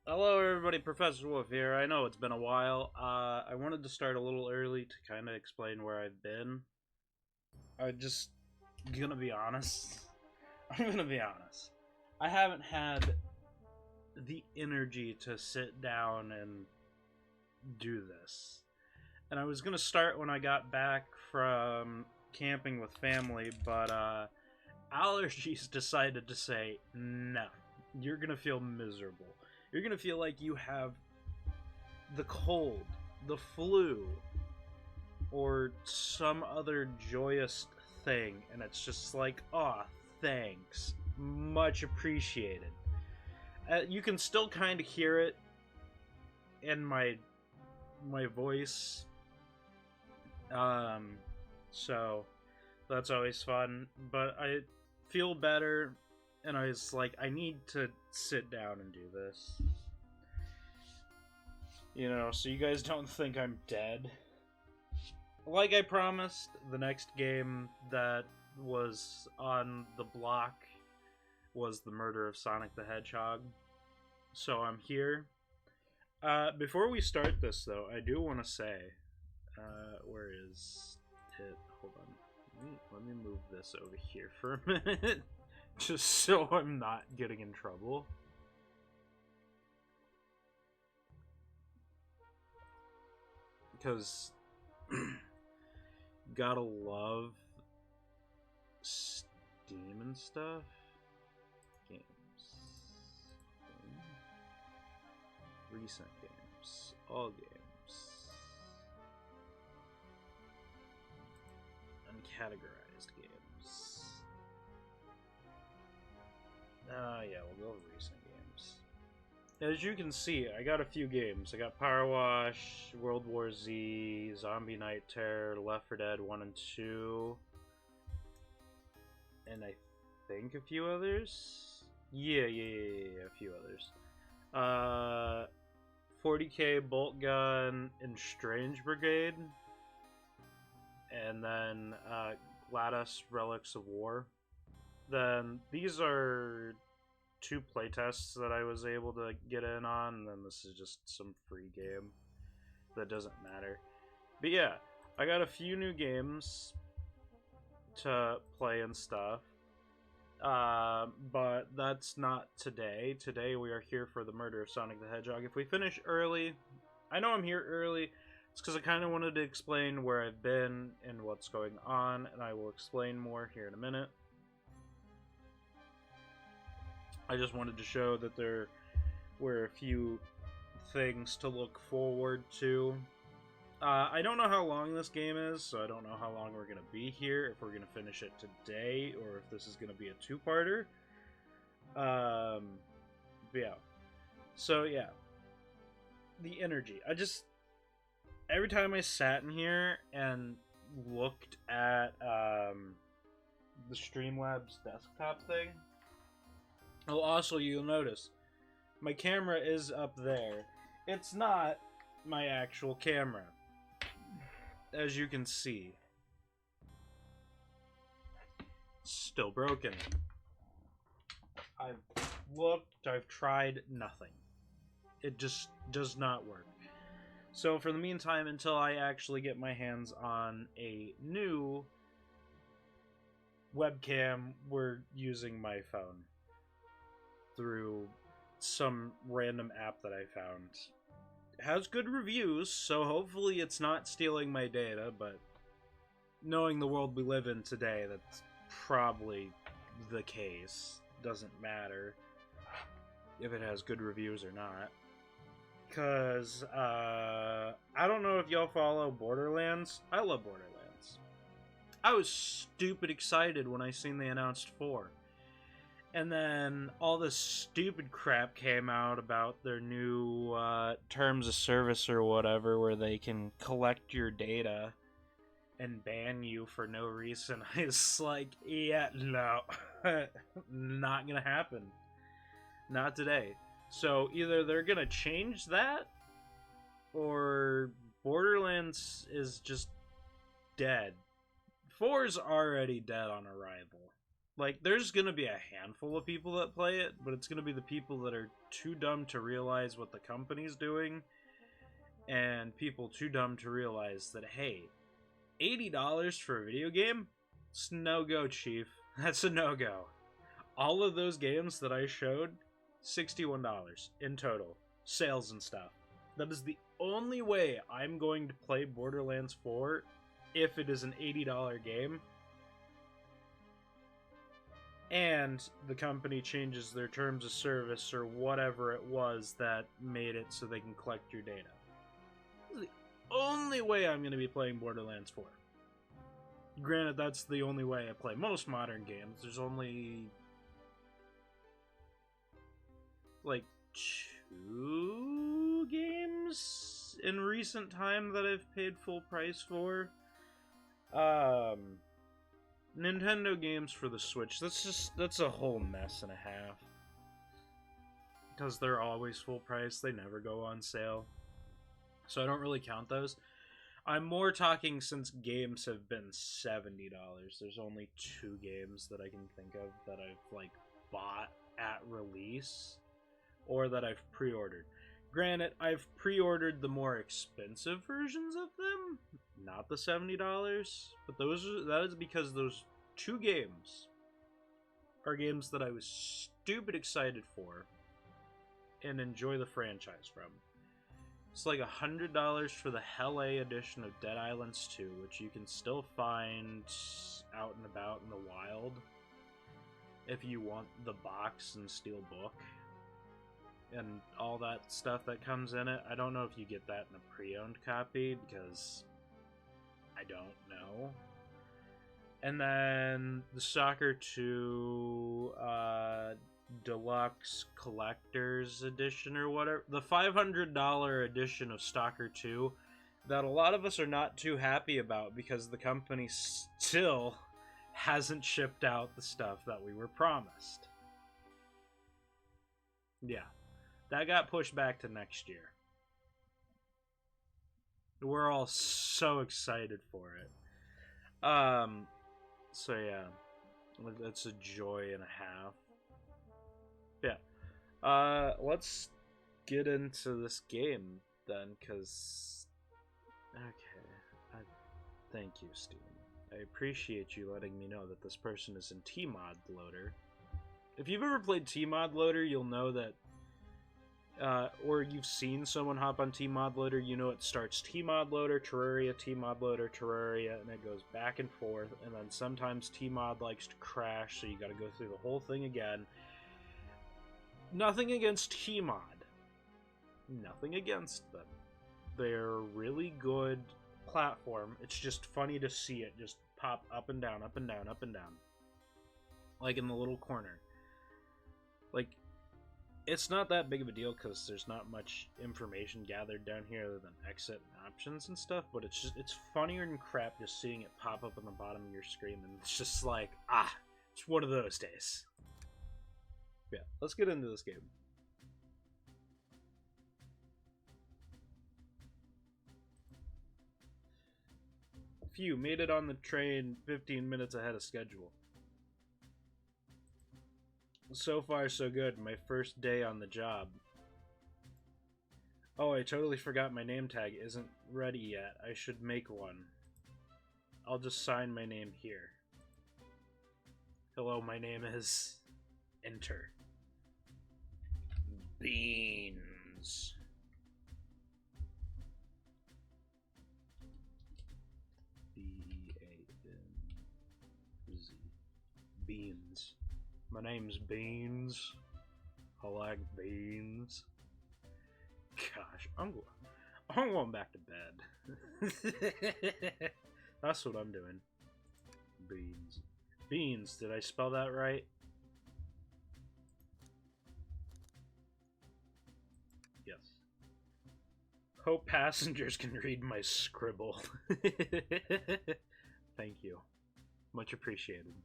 Hello, everybody. Professor Wolf here. I know it's been a while. I wanted to start a little early to kind of explain where I've been. I just gonna be honest. I'm gonna be honest. I haven't had the energy to sit down and do this. And I was gonna start when I got back from camping with family, but allergies decided to say no. You're gonna feel miserable. You're gonna feel like you have the cold, the flu, or some other joyous thing, and it's just like, oh, thanks, much appreciated. You can still kind of hear it in my voice, um, so that's always fun. But I feel better, and I was like, I need to sit down and do this. So you guys don't think I'm dead. Like I promised, the next game that was on the block was the murder of Sonic the Hedgehog. So I'm here. Before we start this, though, I do want to say, where is it? Hold on. Let me move this over here for a minute, just so I'm not getting in trouble. Because gotta love Steam and stuff. Games. Recent games. All games. Uncategorized games. Yeah, we'll go over recent games. As you can see, I got a few games. I got Power Wash, World War Z, Zombie Night Terror, Left 4 Dead 1 and 2, and I think a few others. Yeah, a few others. 40k Bolt Gun and Strange Brigade, and then GLaDOS Relics of War. Then these are two playtests that I was able to get in on, and then this is just some free game that doesn't matter. But yeah, I got a few new games to play and stuff. But that's not today. Today we are here for the murder of Sonic the Hedgehog. If we finish early, I know I'm here early. It's because I kind of wanted to explain where I've been and what's going on, and I will explain more here in a minute. I just wanted to show that there were a few things to look forward to. I don't know how long this game is, so I don't know how long we're going to be here, if we're going to finish it today, or if this is going to be a two-parter. Yeah. So, yeah. The energy. Every time I sat in here and looked at the Streamlabs desktop thing, also, you'll notice my camera is up there. It's not my actual camera, as you can see. Still broken. I've looked, I've tried, nothing. It just does not work. So for the meantime, until I actually get my hands on a new webcam, we're using my phone through some random app that I found. It has good reviews, so hopefully it's not stealing my data, but knowing the world we live in today, that's probably the case. Doesn't matter if it has good reviews or not. Because, I don't know if y'all follow Borderlands. I love Borderlands. I was stupid excited when I seen they announced 4. And then all this stupid crap came out about their new terms of service or whatever, where they can collect your data and ban you for no reason. I was like, yeah, no. Not gonna happen. Not today. So either they're gonna change that, or Borderlands is just dead. 4's already dead on arrival. Like, there's gonna be a handful of people that play it, but it's gonna be the people that are too dumb to realize what the company's doing, and people too dumb to realize that, hey, $80 for a video game? It's no go, Chief. That's a no go. All of those games that I showed, $61 in total. Sales and stuff. That is the only way I'm going to play Borderlands 4 if it is an $80 game. And the company changes their terms of service or whatever it was that made it so they can collect your data. This is the only way I'm going to be playing Borderlands 4. Granted, that's the only way I play most modern games. There's only like 2 games in recent time that I've paid full price for. Nintendo games for the Switch. That's a whole mess and a half. Because they're always full price, they never go on sale. So I don't really count those. I'm more talking since games have been $70. There's only 2 games that I can think of that I've like bought at release or that I've pre-ordered. Granted, I've pre-ordered the more expensive versions of them, not the $70, but that is because those 2 games are games that I was stupid excited for and enjoy the franchise from. It's like $100 for the Hell A edition of Dead Islands 2, which you can still find out and about in the wild if you want the box and steel book and all that stuff that comes in it. I don't know if you get that in a pre-owned copy because I don't know. And then the Stalker 2 Deluxe Collector's Edition or whatever. The $500 edition of Stalker 2 that a lot of us are not too happy about because the company still hasn't shipped out the stuff that we were promised. Yeah. That got pushed back to next year. We're all so excited for it. So yeah. That's a joy and a half. Yeah. Let's get into this game then, because... Okay. Thank you, Steam. I appreciate you letting me know that this person is in Tmod Loader. If you've ever played Tmod Loader, you'll know that or you've seen someone hop on Tmod Loader, you know it starts Tmod Loader, Terraria, Tmod Loader, Terraria, and it goes back and forth, and then sometimes Tmod likes to crash, so you gotta go through the whole thing again. Nothing against Tmod. Nothing against them. They're a really good platform. It's just funny to see it just pop up and down, up and down, up and down. Like in the little corner. Like, it's not that big of a deal because there's not much information gathered down here other than exit and options and stuff, but it's funnier than crap just seeing it pop up on the bottom of your screen, and it's just like, it's one of those days. Yeah, let's get into this game. Phew, made it on the train 15 minutes ahead of schedule. So far, so good. My first day on the job. Oh, I totally forgot my name tag isn't ready yet. I should make one. I'll just sign my name here. Hello, my name is... Enter. Beans. B-A-N-Z. Beans. My name's Beans. I like beans. Gosh, I'm going back to bed. That's what I'm doing. Beans. Beans, did I spell that right? Yes. Hope passengers can read my scribble. Thank you. Much appreciated.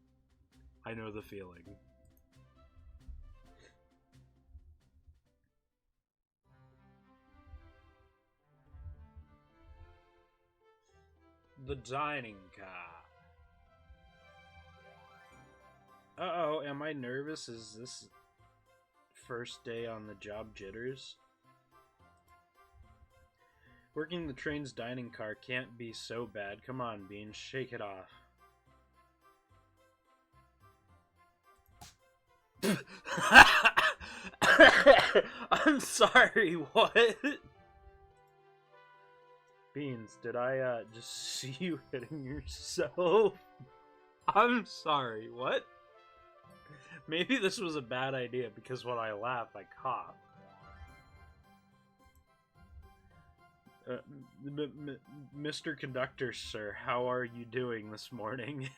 I know the feeling. The dining car. Uh-oh, am I nervous? Is this first day on the job jitters? Working the train's dining car can't be so bad. Come on, Bean, shake it off. I'm sorry, what? Beans, did I just see you hitting yourself? I'm sorry, what? Maybe this was a bad idea because when I laugh, I cough. Mr. Conductor, sir, how are you doing this morning?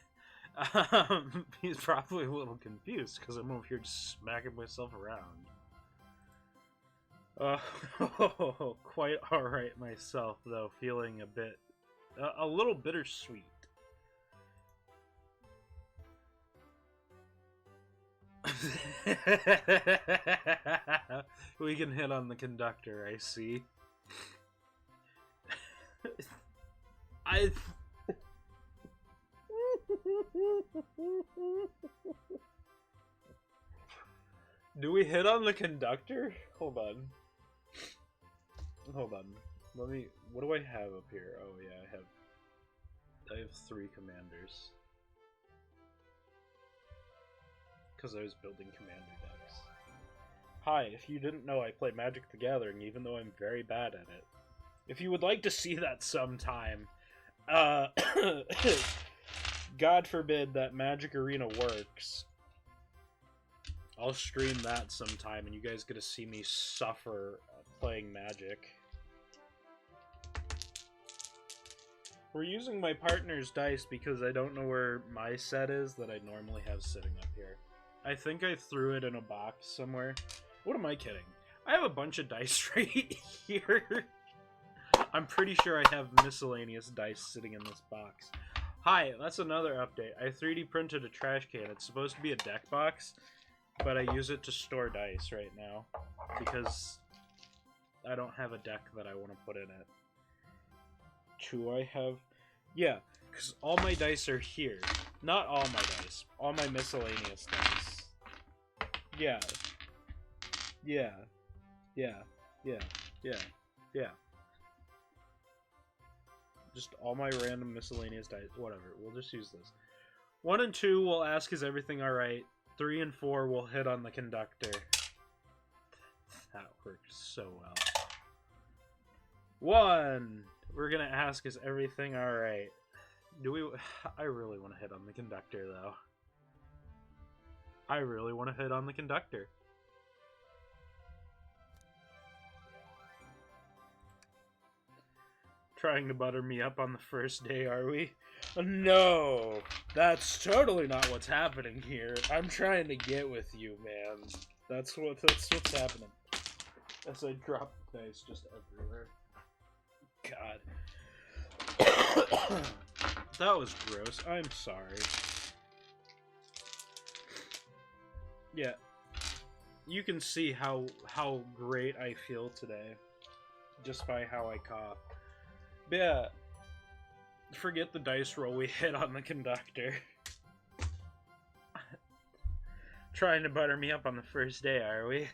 He's probably a little confused because I'm over here just smacking myself around. Quite alright myself, though, feeling a little bittersweet. We can hit on the conductor, I see. Do we hit on the conductor? Hold on. What do I have up here? Oh yeah, I have 3 commanders. Because I was building commander decks. Hi, if you didn't know, I play Magic the Gathering, even though I'm very bad at it. If you would like to see that sometime, God forbid that Magic Arena works, I'll stream that sometime, and you guys get to see me suffer playing Magic. We're using my partner's dice because I don't know where my set is that I normally have sitting up here. I think I threw it in a box somewhere. What am I kidding? I have a bunch of dice right here. I'm pretty sure I have miscellaneous dice sitting in this box. Hi, that's another update. I 3D printed a trash can. It's supposed to be a deck box, but I use it to store dice right now because I don't have a deck that I want to put in it. Do I have... Yeah, because all my dice are here. Not all my dice. All my miscellaneous dice. Yeah. Yeah. Yeah. Yeah. Yeah. Yeah. Just all my random miscellaneous dice. Whatever. We'll just use this. 1 and 2 will ask, is everything alright? 3 and 4 will hit on the conductor. That worked so well. 1! We're gonna ask, is everything alright? Do we... I really want to hit on the conductor, though. I really want to hit on the conductor. Trying to butter me up on the first day, are we? No! That's totally not what's happening here. I'm trying to get with you, man. That's what's happening. As I drop dice just everywhere. God. That was gross. I'm sorry. Yeah. You can see how great I feel today. Just by how I cough. But yeah. Forget the dice roll we hit on the conductor. Trying to butter me up on the first day, are we?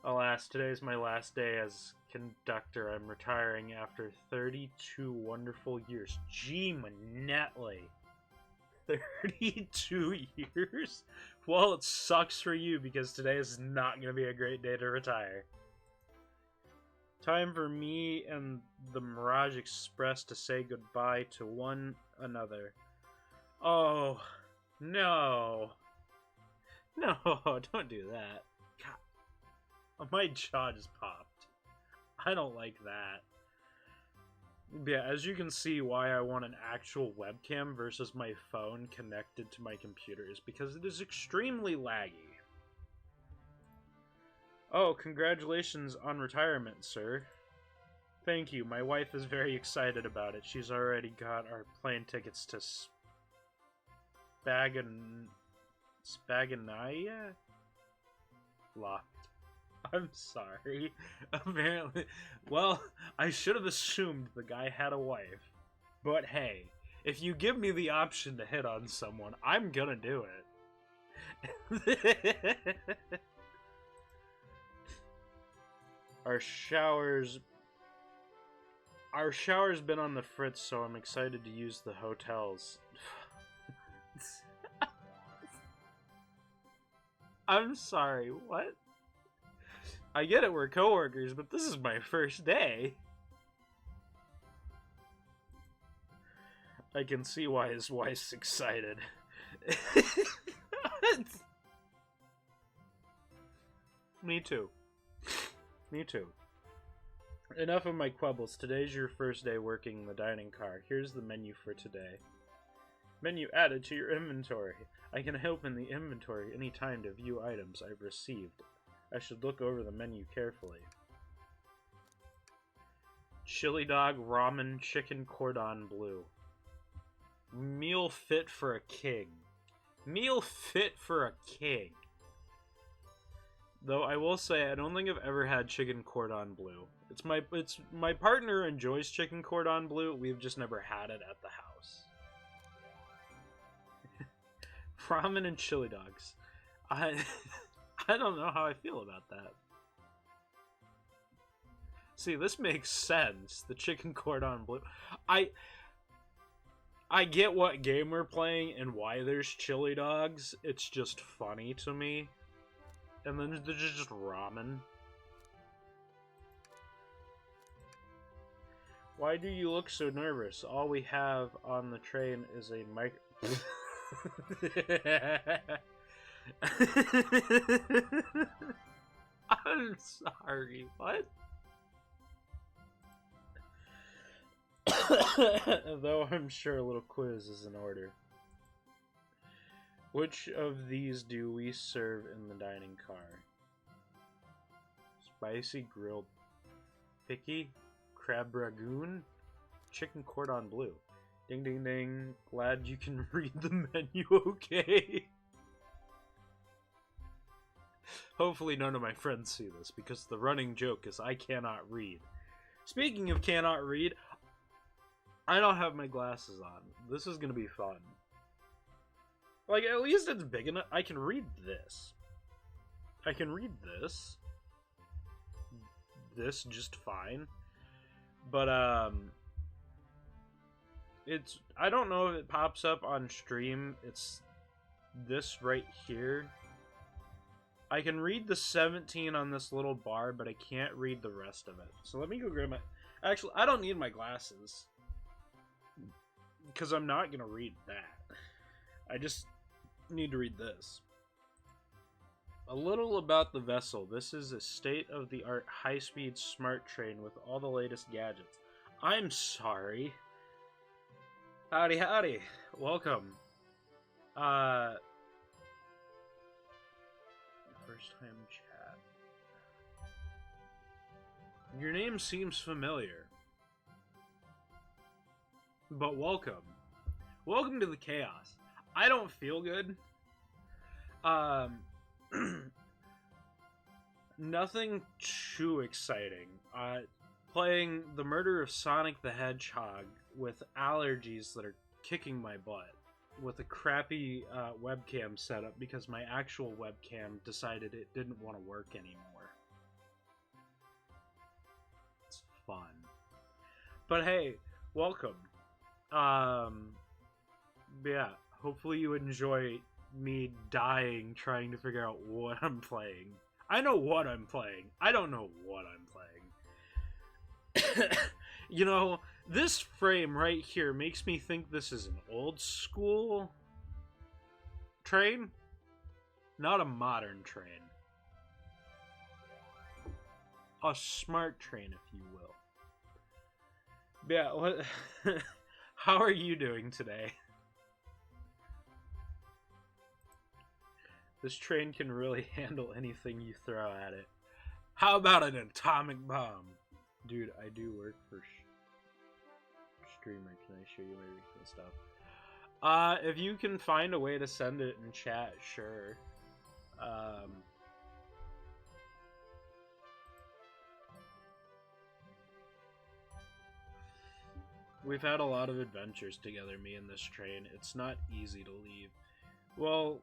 Alas, today's my last day as conductor. I'm retiring after 32 wonderful years. Gee, Manetly. 32 years? Well, it sucks for you because today is not going to be a great day to retire. Time for me and the Mirage Express to say goodbye to one another. Oh, no. No, don't do that. God. My jaw just popped. I don't like that. Yeah, as you can see why I want an actual webcam versus my phone connected to my computer is because it is extremely laggy. Oh, congratulations on retirement, sir. Thank you. My wife is very excited about it. She's already got our plane tickets to Spaganaya? Locked. I'm sorry. Apparently. Well, I should have assumed the guy had a wife. But hey, if you give me the option to hit on someone, I'm gonna do it. Our showers... Our shower's been on the fritz, so I'm excited to use the hotels. I'm sorry, what? I get it, we're coworkers, but this is my first day. I can see why his wife's excited. Me too. Me too. Enough of my quibbles. Today's your first day working in the dining car. Here's the menu for today. Menu added to your inventory. I can open the inventory anytime to view items I've received. I should look over the menu carefully. Chili dog, ramen, chicken cordon bleu. Meal fit for a king. Meal fit for a king. Though I will say, I don't think I've ever had chicken cordon bleu. It's my partner enjoys chicken cordon bleu. We've just never had it at the house. Ramen and chili dogs. I don't know how I feel about that. See, this makes sense. The chicken cordon bleu. I get what game we're playing and why there's chili dogs. It's just funny to me. And then there's just ramen. Why do you look so nervous? All we have on the train is a mic. I'm sorry, what? Though I'm sure a little quiz is in order. Which of these do we serve in the dining car? Spicy grilled picky, crab ragoon, chicken cordon bleu. Ding ding ding, glad you can read the menu okay. Hopefully none of my friends see this, because the running joke is I cannot read. Speaking of cannot read, I don't have my glasses on. This is gonna be fun. Like, at least it's big enough. I can read this. I can read this. This just fine. But, it's... I don't know if it pops up on stream. It's this right here. I can read the 17 on this little bar, but I can't read the rest of it. So let me go grab my... Actually, I don't need my glasses. Because I'm not going to read that. I just need to read this. A little about the vessel. This is a state-of-the-art high-speed smart train with all the latest gadgets. I'm sorry. Howdy, howdy. Welcome. First time chat. Your name seems familiar. But welcome. Welcome to the chaos. I don't feel good. Nothing too exciting. Playing The Murder of Sonic the Hedgehog with allergies that are kicking my butt. With a crappy webcam setup because my actual webcam decided it didn't want to work anymore. It's fun. But hey, welcome. Yeah, hopefully you enjoy me dying trying to figure out what I'm playing. I know what I'm playing. I don't know what I'm playing. You know, this frame right here makes me think this is an old school train, not a modern train. A smart train, if you will. Yeah, what... How are you doing today? This train can really handle anything you throw at it. How about an atomic bomb? Dude, I do work for Streamer. Can I show you my recent stuff? If you can find a way to send it in chat, sure. We've had a lot of adventures together, me and this train. It's not easy to leave. Well,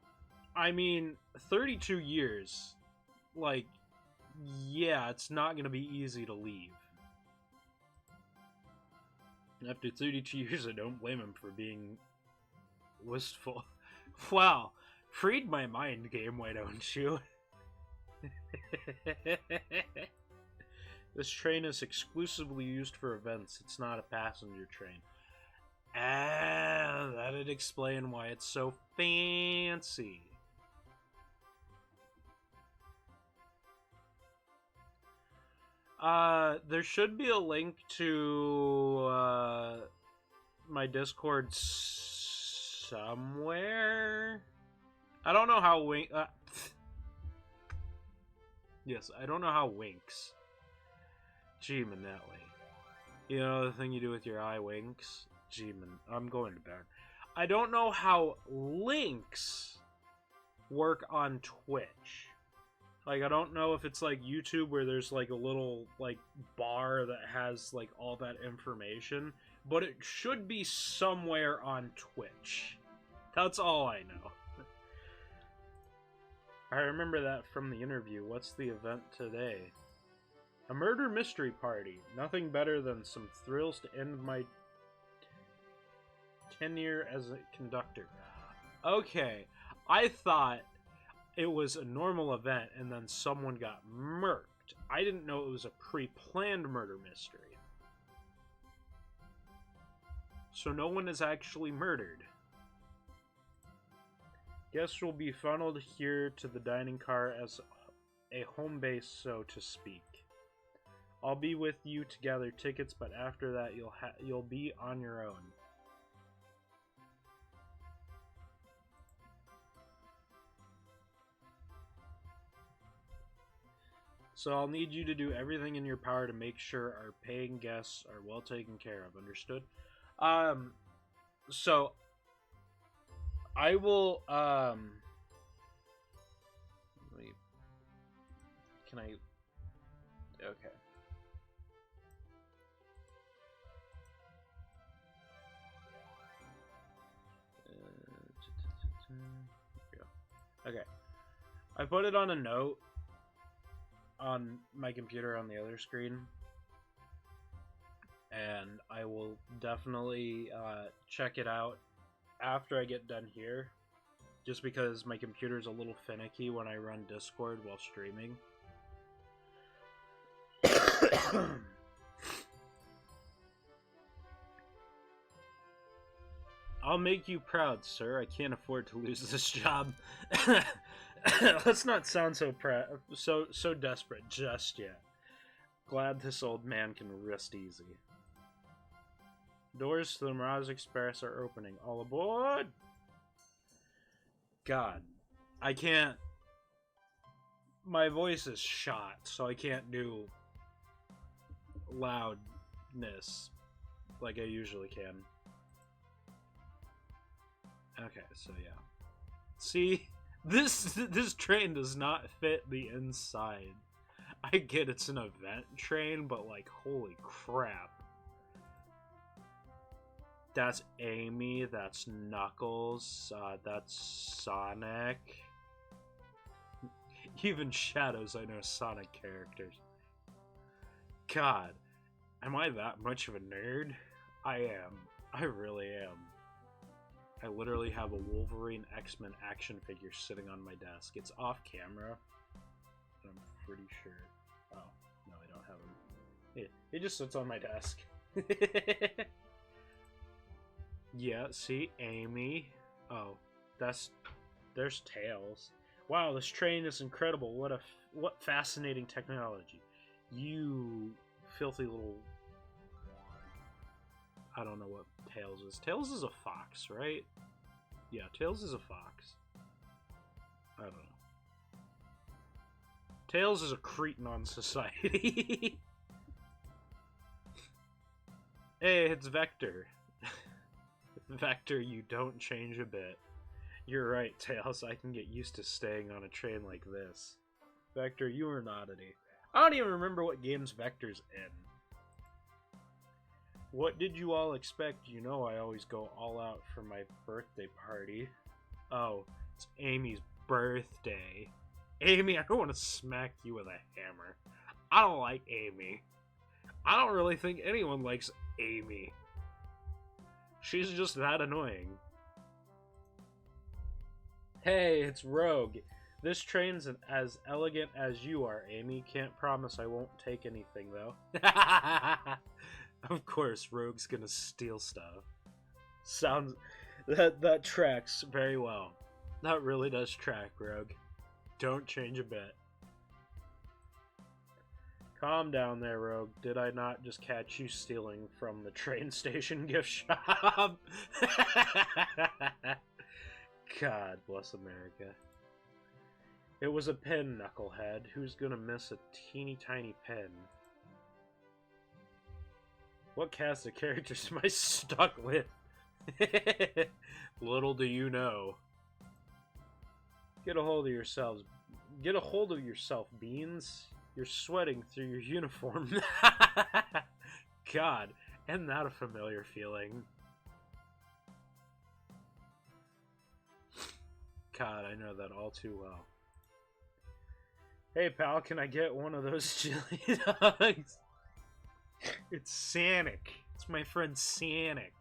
I mean, 32 years. Like, yeah, it's not going to be easy to leave. After 32 years, I don't blame him for being wistful. Wow, freed my mind, game, why don't you? This train is exclusively used for events. It's not a passenger train. Ah, that'd explain why it's so fancy. There should be a link to my Discord somewhere. I don't know how yes, I don't know how winks. Gee, Manelli. You know the thing you do with your eye winks? Gee, I'm going to bed. I don't know how links work on Twitch. Like, I don't know if it's like YouTube where there's like a little like bar that has like all that information, but it should be somewhere on Twitch. That's all I know. I remember that from the interview. What's the event today? A murder mystery party. Nothing better than some thrills to end my tenure as a conductor. Okay, I thought it was a normal event and then someone got murked. I didn't know it was a pre-planned murder mystery. So no one is actually murdered. Guests will be funneled here to the dining car as a home base, so to speak. I'll be with you to gather tickets, but after that you'll be on your own. So I'll need you to do everything in your power to make sure our paying guests are well taken care of. Understood? So I will, wait, can I, okay. Okay. I put it on a note on my computer on the other screen, and I will definitely check it out after I get done here, just because my computer's a little finicky when I run Discord while streaming. I'll make you proud, sir. I can't afford to lose this job. Let's not sound so so desperate just yet. Glad this old man can rest easy. Doors to the Mirage Express are opening. All aboard! God, I can't. My voice is shot, so I can't do loudness like I usually can. Okay, so yeah. See, this train does not fit the inside. I get it's an event train, but like, holy crap. That's Amy, that's Knuckles, that's Sonic. Even Shadows, I know Sonic characters. God, am I that much of a nerd? I am. I really am. I literally have a Wolverine X-Men action figure sitting on my desk. It's off camera, but I'm pretty sure. Oh, no, I don't have him. It just sits on my desk. Yeah, see, Amy. Oh, there's Tails. Wow, this train is incredible. What fascinating technology. You filthy little. I don't know what Tails is. Tails is a fox, right? Yeah, Tails is a fox. I don't know. Tails is a cretin on society. Hey, it's Vector. Vector, you don't change a bit. You're right, Tails. I can get used to staying on a train like this. Vector, you are an oddity. I don't even remember what games Vector's in. What did you all expect? You know I always go all out for my birthday party. Oh, it's Amy's birthday. Amy, I don't want to smack you with a hammer. I don't like Amy. I don't really think anyone likes Amy. She's just that annoying. Hey, it's Rogue. This train's as elegant as you are, Amy. Can't promise I won't take anything, though. Of course, Rogue's gonna steal stuff. Sounds... That tracks very well. That really does track, Rogue. Don't change a bit. Calm down there, Rogue. Did I not just catch you stealing from the train station gift shop? God bless America. It was a pin, Knucklehead. Who's gonna miss a teeny tiny pin? What cast of characters am I stuck with? Little do you know. Get a hold of yourselves. Get a hold of yourself, Beans. You're sweating through your uniform. God, isn't that a familiar feeling? God, I know that all too well. Hey, pal, can I get one of those chili dogs? It's Sanic. It's my friend Sanic.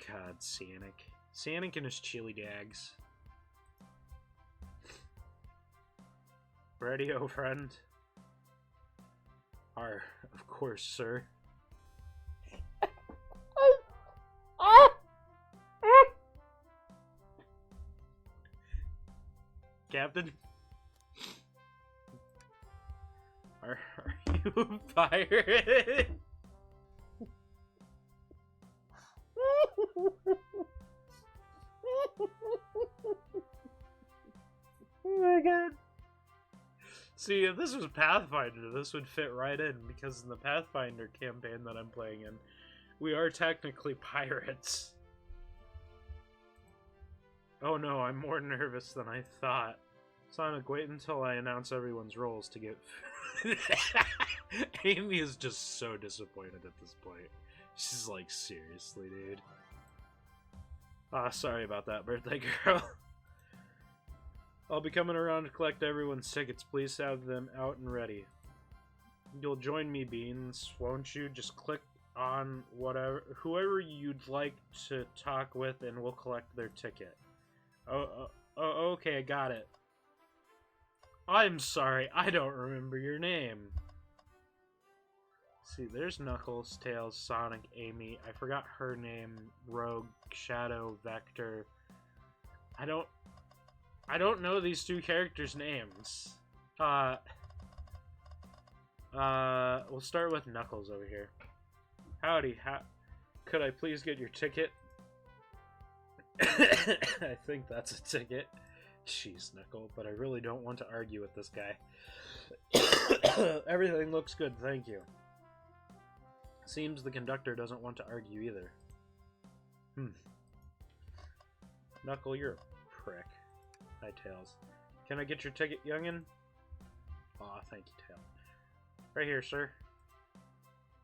God, Sanic. Sanic and his chili dags. Ready, oh friend? Of course, sir. Captain? Are you a pirate? Oh my god. See, if this was Pathfinder, this would fit right in, because in the Pathfinder campaign that I'm playing in, we are technically pirates. Oh no, I'm more nervous than I thought. Sonic, wait until I announce everyone's roles to get... Amy is just so disappointed at this point. She's like, seriously, dude. Sorry about that, birthday girl. I'll be coming around to collect everyone's tickets. Please have them out and ready. You'll join me, Beans, won't you? Just click on whoever you'd like to talk with, and we'll collect their ticket. Oh, okay, I got it. I'm sorry, I don't remember your name. See, there's Knuckles, Tails, Sonic, Amy. I forgot her name. Rogue, Shadow, Vector. I don't know these two characters' names. We'll start with Knuckles over here. Howdy, could I please get your ticket? I think that's a ticket. Jeez, Knuckle, but I really don't want to argue with this guy. Everything looks good, thank you. Seems the conductor doesn't want to argue either. Knuckle, you're a prick. Hi, Tails. Can I get your ticket, youngin? Aw, thank you, Tails. Right here, sir.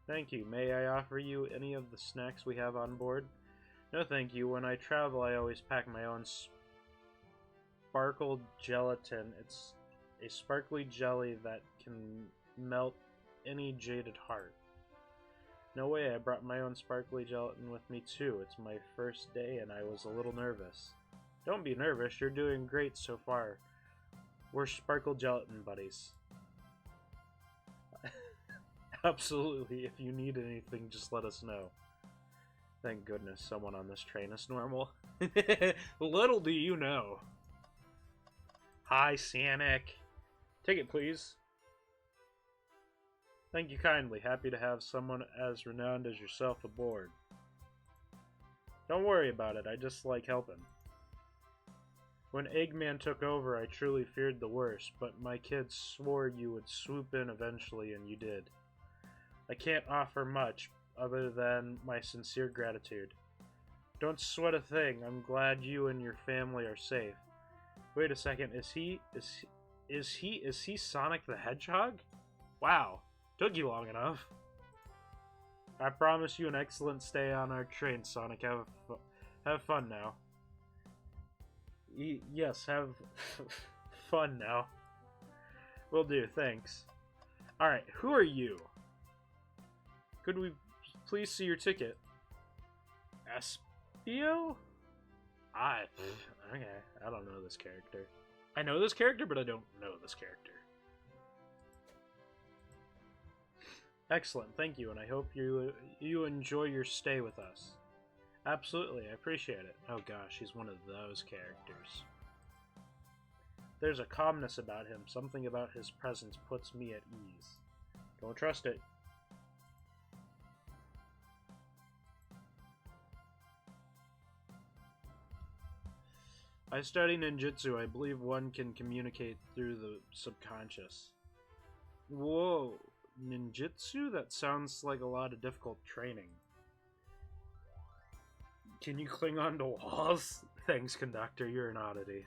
Thank you. May I offer you any of the snacks we have on board? No, thank you. When I travel, I always pack my own sparkled gelatin. It's a sparkly jelly that can melt any jaded heart. No way, I brought my own sparkly gelatin with me too. It's my first day and I was a little nervous. Don't be nervous, you're doing great so far. We're sparkle gelatin buddies. Absolutely, if you need anything, just let us know. Thank goodness someone on this train is normal. Little do you know. Hi, Sanic. Ticket, please. Thank you kindly. Happy to have someone as renowned as yourself aboard. Don't worry about it. I just like helping. When Eggman took over, I truly feared the worst, but my kids swore you would swoop in eventually, and you did. I can't offer much other than my sincere gratitude. Don't sweat a thing. I'm glad you and your family are safe. Wait a second. Is he Sonic the Hedgehog? Wow. Took you long enough. I promise you an excellent stay on our train, Sonic. Have fun now. Yes, have fun now. Will do, thanks. Alright, who are you? Could we please see your ticket? Espio? Okay, I don't know this character. I know this character, but I don't know this character. Excellent, thank you, and I hope you enjoy your stay with us. Absolutely, I appreciate it. Oh gosh, he's one of those characters. There's a calmness about him. Something about his presence puts me at ease. Don't trust it. I study ninjutsu. I believe one can communicate through the subconscious. Whoa, ninjutsu? That sounds like a lot of difficult training. Can you cling on to walls? Thanks, conductor. You're an oddity.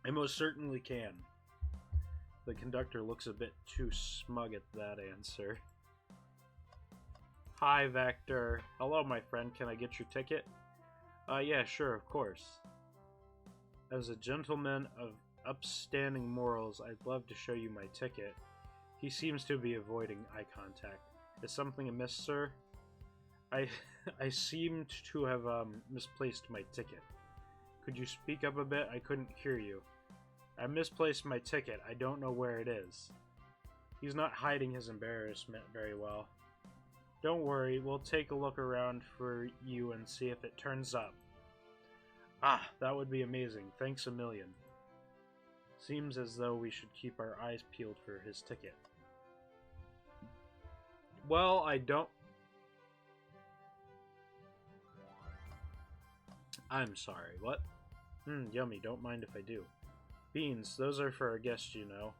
I most certainly can. The conductor looks a bit too smug at that answer. Hi, Vector. Hello, my friend. Can I get your ticket? Yeah, sure, of course. As a gentleman of upstanding morals, I'd love to show you my ticket. He seems to be avoiding eye contact. Is something amiss, sir? I seemed to have misplaced my ticket. Could you speak up a bit? I couldn't hear you. I misplaced my ticket. I don't know where it is. He's not hiding his embarrassment very well. Don't worry, we'll take a look around for you and see if it turns up. Ah, that would be amazing. Thanks a million. Seems as though we should keep our eyes peeled for his ticket. Well, I don't... I'm sorry, what? Yummy, don't mind if I do. Beans, those are for our guests, you know.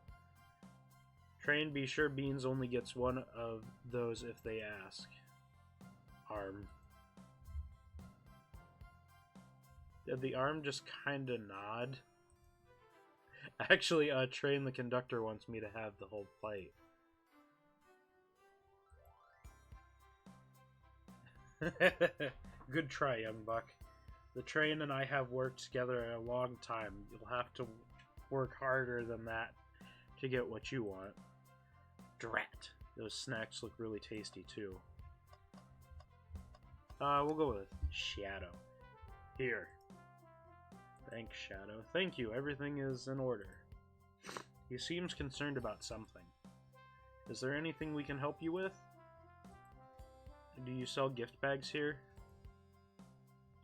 Train, be sure Beans only gets one of those if they ask. Arm. Did the arm just kinda nod? Actually, Train, the conductor wants me to have the whole fight. Good try, young buck. The Train and I have worked together a long time. You'll have to work harder than that to get what you want. Drat. Those snacks look really tasty, too. We'll go with Shadow. Here. Thanks, Shadow. Thank you. Everything is in order. He seems concerned about something. Is there anything we can help you with? Do you sell gift bags here?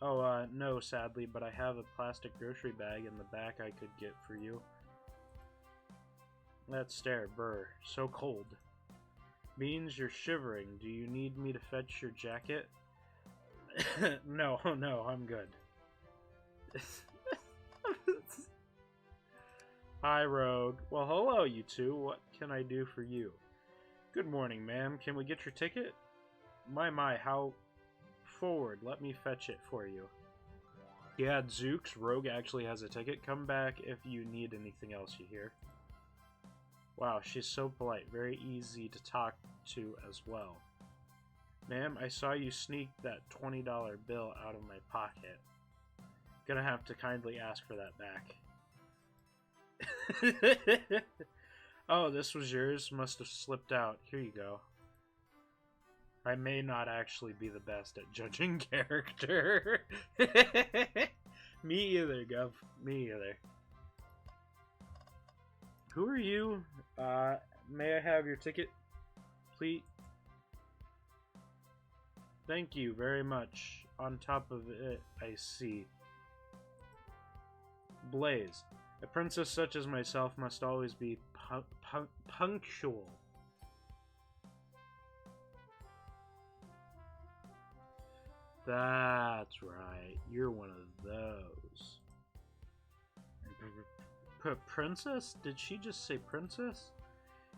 Oh, no, sadly, but I have a plastic grocery bag in the back I could get for you. That stare, brr. So cold. Beans, you're shivering. Do you need me to fetch your jacket? No, I'm good. Hi, Rogue. Well, hello, you two. What can I do for you? Good morning, ma'am. Can we get your ticket? My, how... Forward, let me fetch it for you. Yeah, Zooks, Rogue actually has a ticket. Come back if you need anything else, you hear? Wow, she's so polite. Very easy to talk to as well. Ma'am, I saw you sneak that $20 bill out of my pocket. Gonna have to kindly ask for that back. Oh, this was yours? Must have slipped out. Here you go. I may not actually be the best at judging character. Me either, Gov. Me either. Who are you? May I have your ticket, please? Thank you very much. On top of it, I see. Blaze. A princess such as myself must always be punctual. That's right. You're one of those. Princess? Did she just say princess?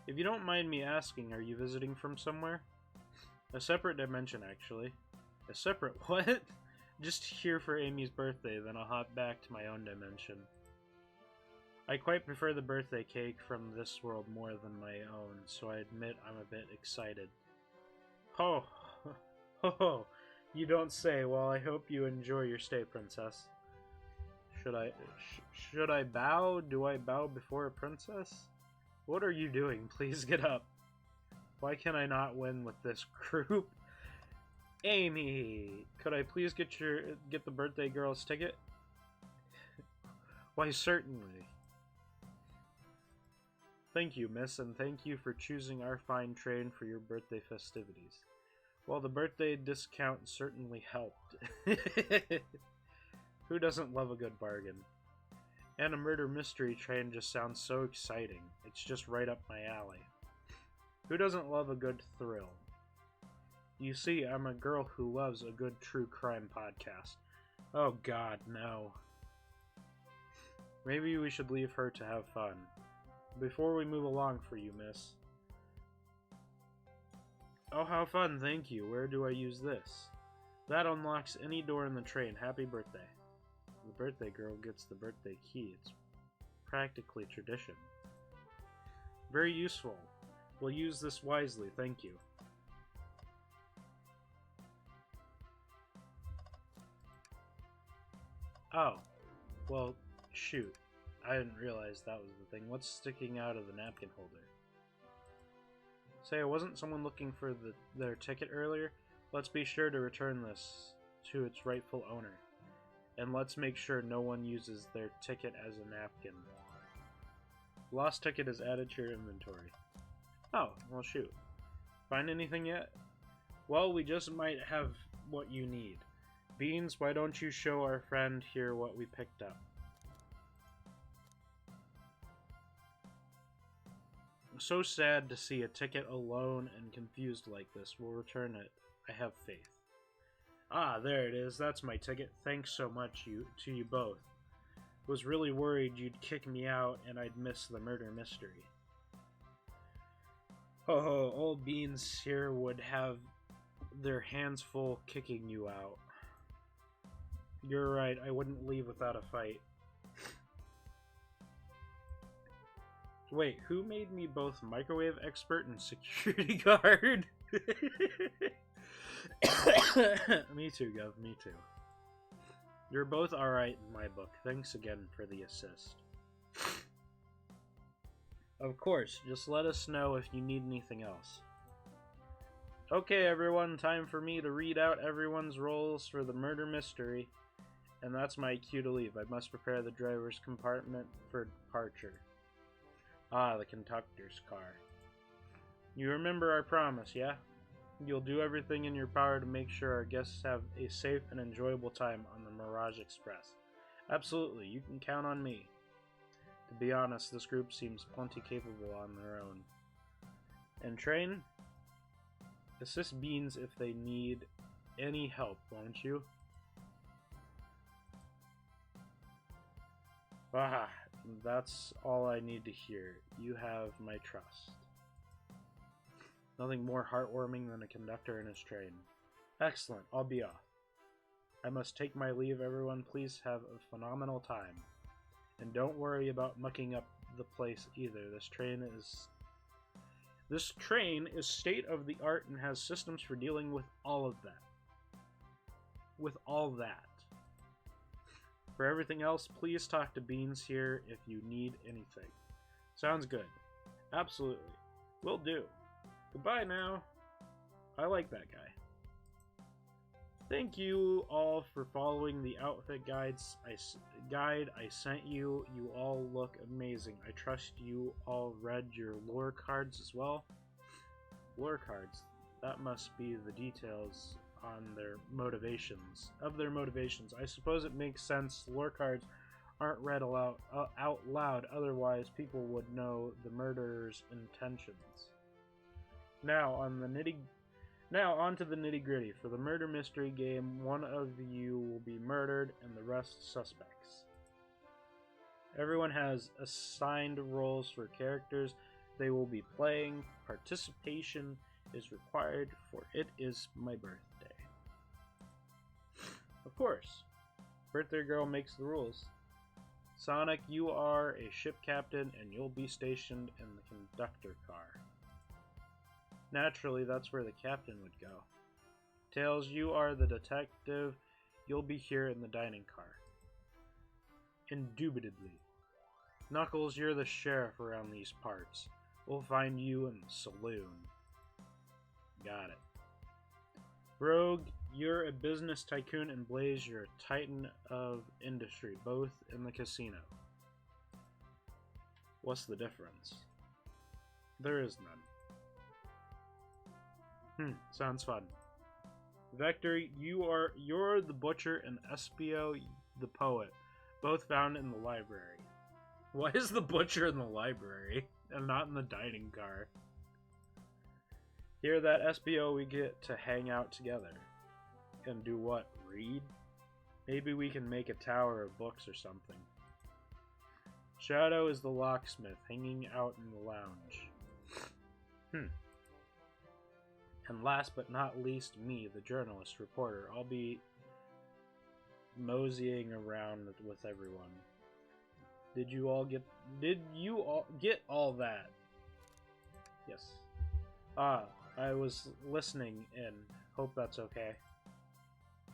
If you don't mind me asking, are you visiting from somewhere? A separate dimension, actually. A separate what? Just here for Amy's birthday, then I'll hop back to my own dimension. I quite prefer the birthday cake from this world more than my own, so I admit I'm a bit excited. Ho! Ho ho! You don't say. Well, I hope you enjoy your stay, princess. Should I bow? Do I bow before a princess? What are you doing? Please get up. Why can I not win with this group? Amy, could I please get the birthday girl's ticket? Why, certainly. Thank you, miss, and thank you for choosing our fine train for your birthday festivities. Well, the birthday discount certainly helped. Who doesn't love a good bargain? And a murder mystery train just sounds so exciting. It's just right up my alley. Who doesn't love a good thrill? You see, I'm a girl who loves a good true crime podcast. Oh god, no. Maybe we should leave her to have fun. Before we move along for you, miss. Oh, how fun, thank you. Where do I use this? That unlocks any door in the train. Happy birthday. The birthday girl gets the birthday key. It's practically tradition. Very useful. We'll use this wisely, thank you. Oh. Well, shoot. I didn't realize that was the thing. What's sticking out of the napkin holder? Say, wasn't someone looking for their ticket earlier? Let's be sure to return this to its rightful owner. And let's make sure no one uses their ticket as a napkin. Lost ticket is added to your inventory. Oh, well shoot. Find anything yet? Well, we just might have what you need. Beans, why don't you show our friend here what we picked up? I'm so sad to see a ticket alone and confused like this. We'll return it. I have faith. Ah, there it is. That's my ticket. Thanks so much to you both. Was really worried you'd kick me out and I'd miss the murder mystery. Oh, old Beans here would have their hands full kicking you out. You're right, I wouldn't leave without a fight. Wait, who made me both microwave expert and security guard? Me too, Gov, me too. You're both alright in my book. Thanks again for the assist. Of course, just let us know if you need anything else. Okay, everyone, time for me to read out everyone's roles for the murder mystery. And that's my cue to leave. I must prepare the driver's compartment for departure. Ah, the conductor's car. You remember our promise, yeah? You'll do everything in your power to make sure our guests have a safe and enjoyable time on the Mirage Express. Absolutely, you can count on me. To be honest, this group seems plenty capable on their own. And Train, assist Beans if they need any help, won't you? Ah, that's all I need to hear. You have my trust. Nothing more heartwarming than a conductor in his train. Excellent, I'll be off. I must take my leave, everyone. Please have a phenomenal time. And don't worry about mucking up the place either. This train is state of the art and has systems for dealing with all of that. With all that. For everything else, please talk to Beans here if you need anything. Sounds good. Absolutely. Will do. Goodbye now. I like that guy. Thank you all for following the outfit guide I sent you. You all look amazing. I trust you all read your lore cards as well. Lore cards. That must be the details on their motivations. I suppose it makes sense. Lore cards aren't read out loud, otherwise people would know the murderer's intentions. Now on to the nitty-gritty. For the murder mystery game, one of you will be murdered and the rest suspects. Everyone has assigned roles for characters they will be playing. Participation is required, for it is my birthday. Of course. Birthday girl makes the rules. Sonic, you are a ship captain and you'll be stationed in the conductor car. Naturally, that's where the captain would go. Tails, you are the detective. You'll be here in the dining car. Indubitably. Knuckles, you're the sheriff around these parts. We'll find you in the saloon. Got it. Rogue, you're a business tycoon, and Blaze, you're a titan of industry, both in the casino. What's the difference? There is none. Sounds fun. Vector, you're the butcher, and Espio the poet, both found in the library. Why is the butcher in the library and not in the dining car? Here that Espio, we get to hang out together. And do what? Read? Maybe we can make a tower of books or something. Shadow is the locksmith, hanging out in the lounge. And last but not least, me, the journalist reporter. I'll be moseying around with everyone. Did you all get all that? Yes. I was listening in. Hope that's okay.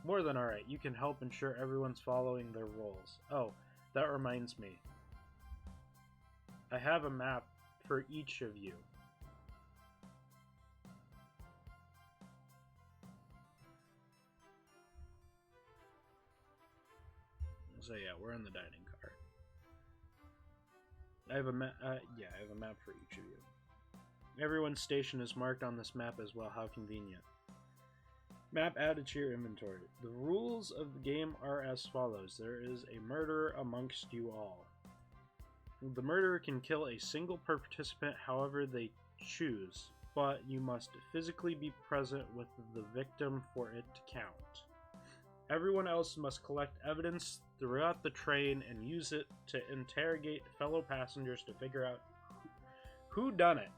More than alright. You can help ensure everyone's following their roles. Oh, that reminds me. I have a map for each of you. So yeah, we're in the dining car. I have a map. I have a map for each of you. Everyone's station is marked on this map as well. How convenient. Map added to your inventory. The rules of the game are as follows. There is a murderer amongst you all. The murderer can kill a single participant however they choose, but you must physically be present with the victim for it to count. Everyone else must collect evidence throughout the train and use it to interrogate fellow passengers to figure out who done it.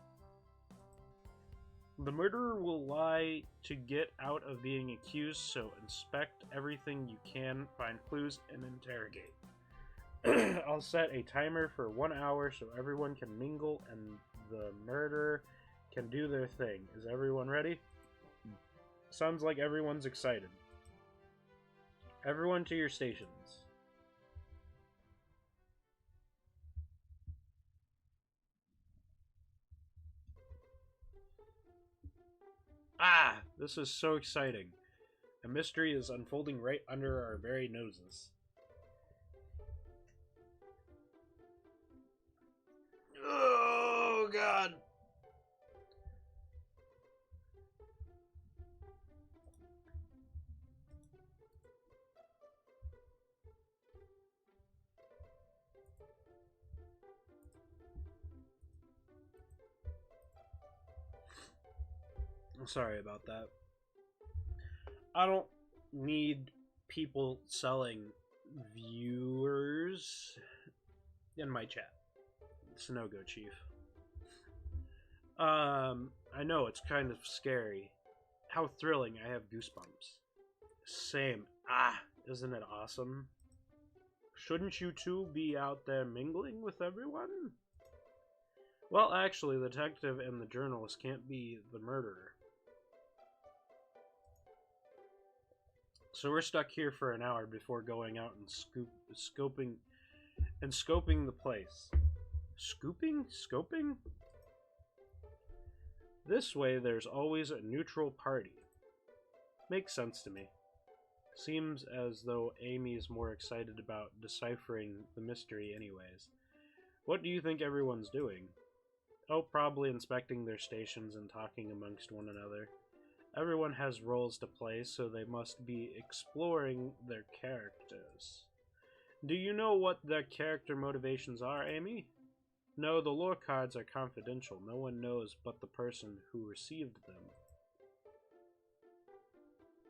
The murderer will lie to get out of being accused, so inspect everything you can, find clues, and interrogate. I'll set a timer for 1 hour so everyone can mingle and the murderer can do their thing. Is everyone ready? Sounds like everyone's excited. Everyone to your stations. This is so exciting. A mystery is unfolding right under our very noses. Oh, God. Sorry about that. I don't need people selling viewers in my chat. It's a no-go, Chief. I know, it's kind of scary. How thrilling, I have goosebumps. Same. Isn't it awesome? Shouldn't you two be out there mingling with everyone? Well, actually, the detective and the journalist can't be the murderer. So we're stuck here for an hour before going out and scoping the place. Scoping? This way, there's always a neutral party. Makes sense to me. Seems as though Amy is more excited about deciphering the mystery anyways. What do you think everyone's doing? Oh, probably inspecting their stations and talking amongst one another. Everyone has roles to play, so they must be exploring their characters. Do you know what their character motivations are, Amy? No, the lore cards are confidential. No one knows but the person who received them.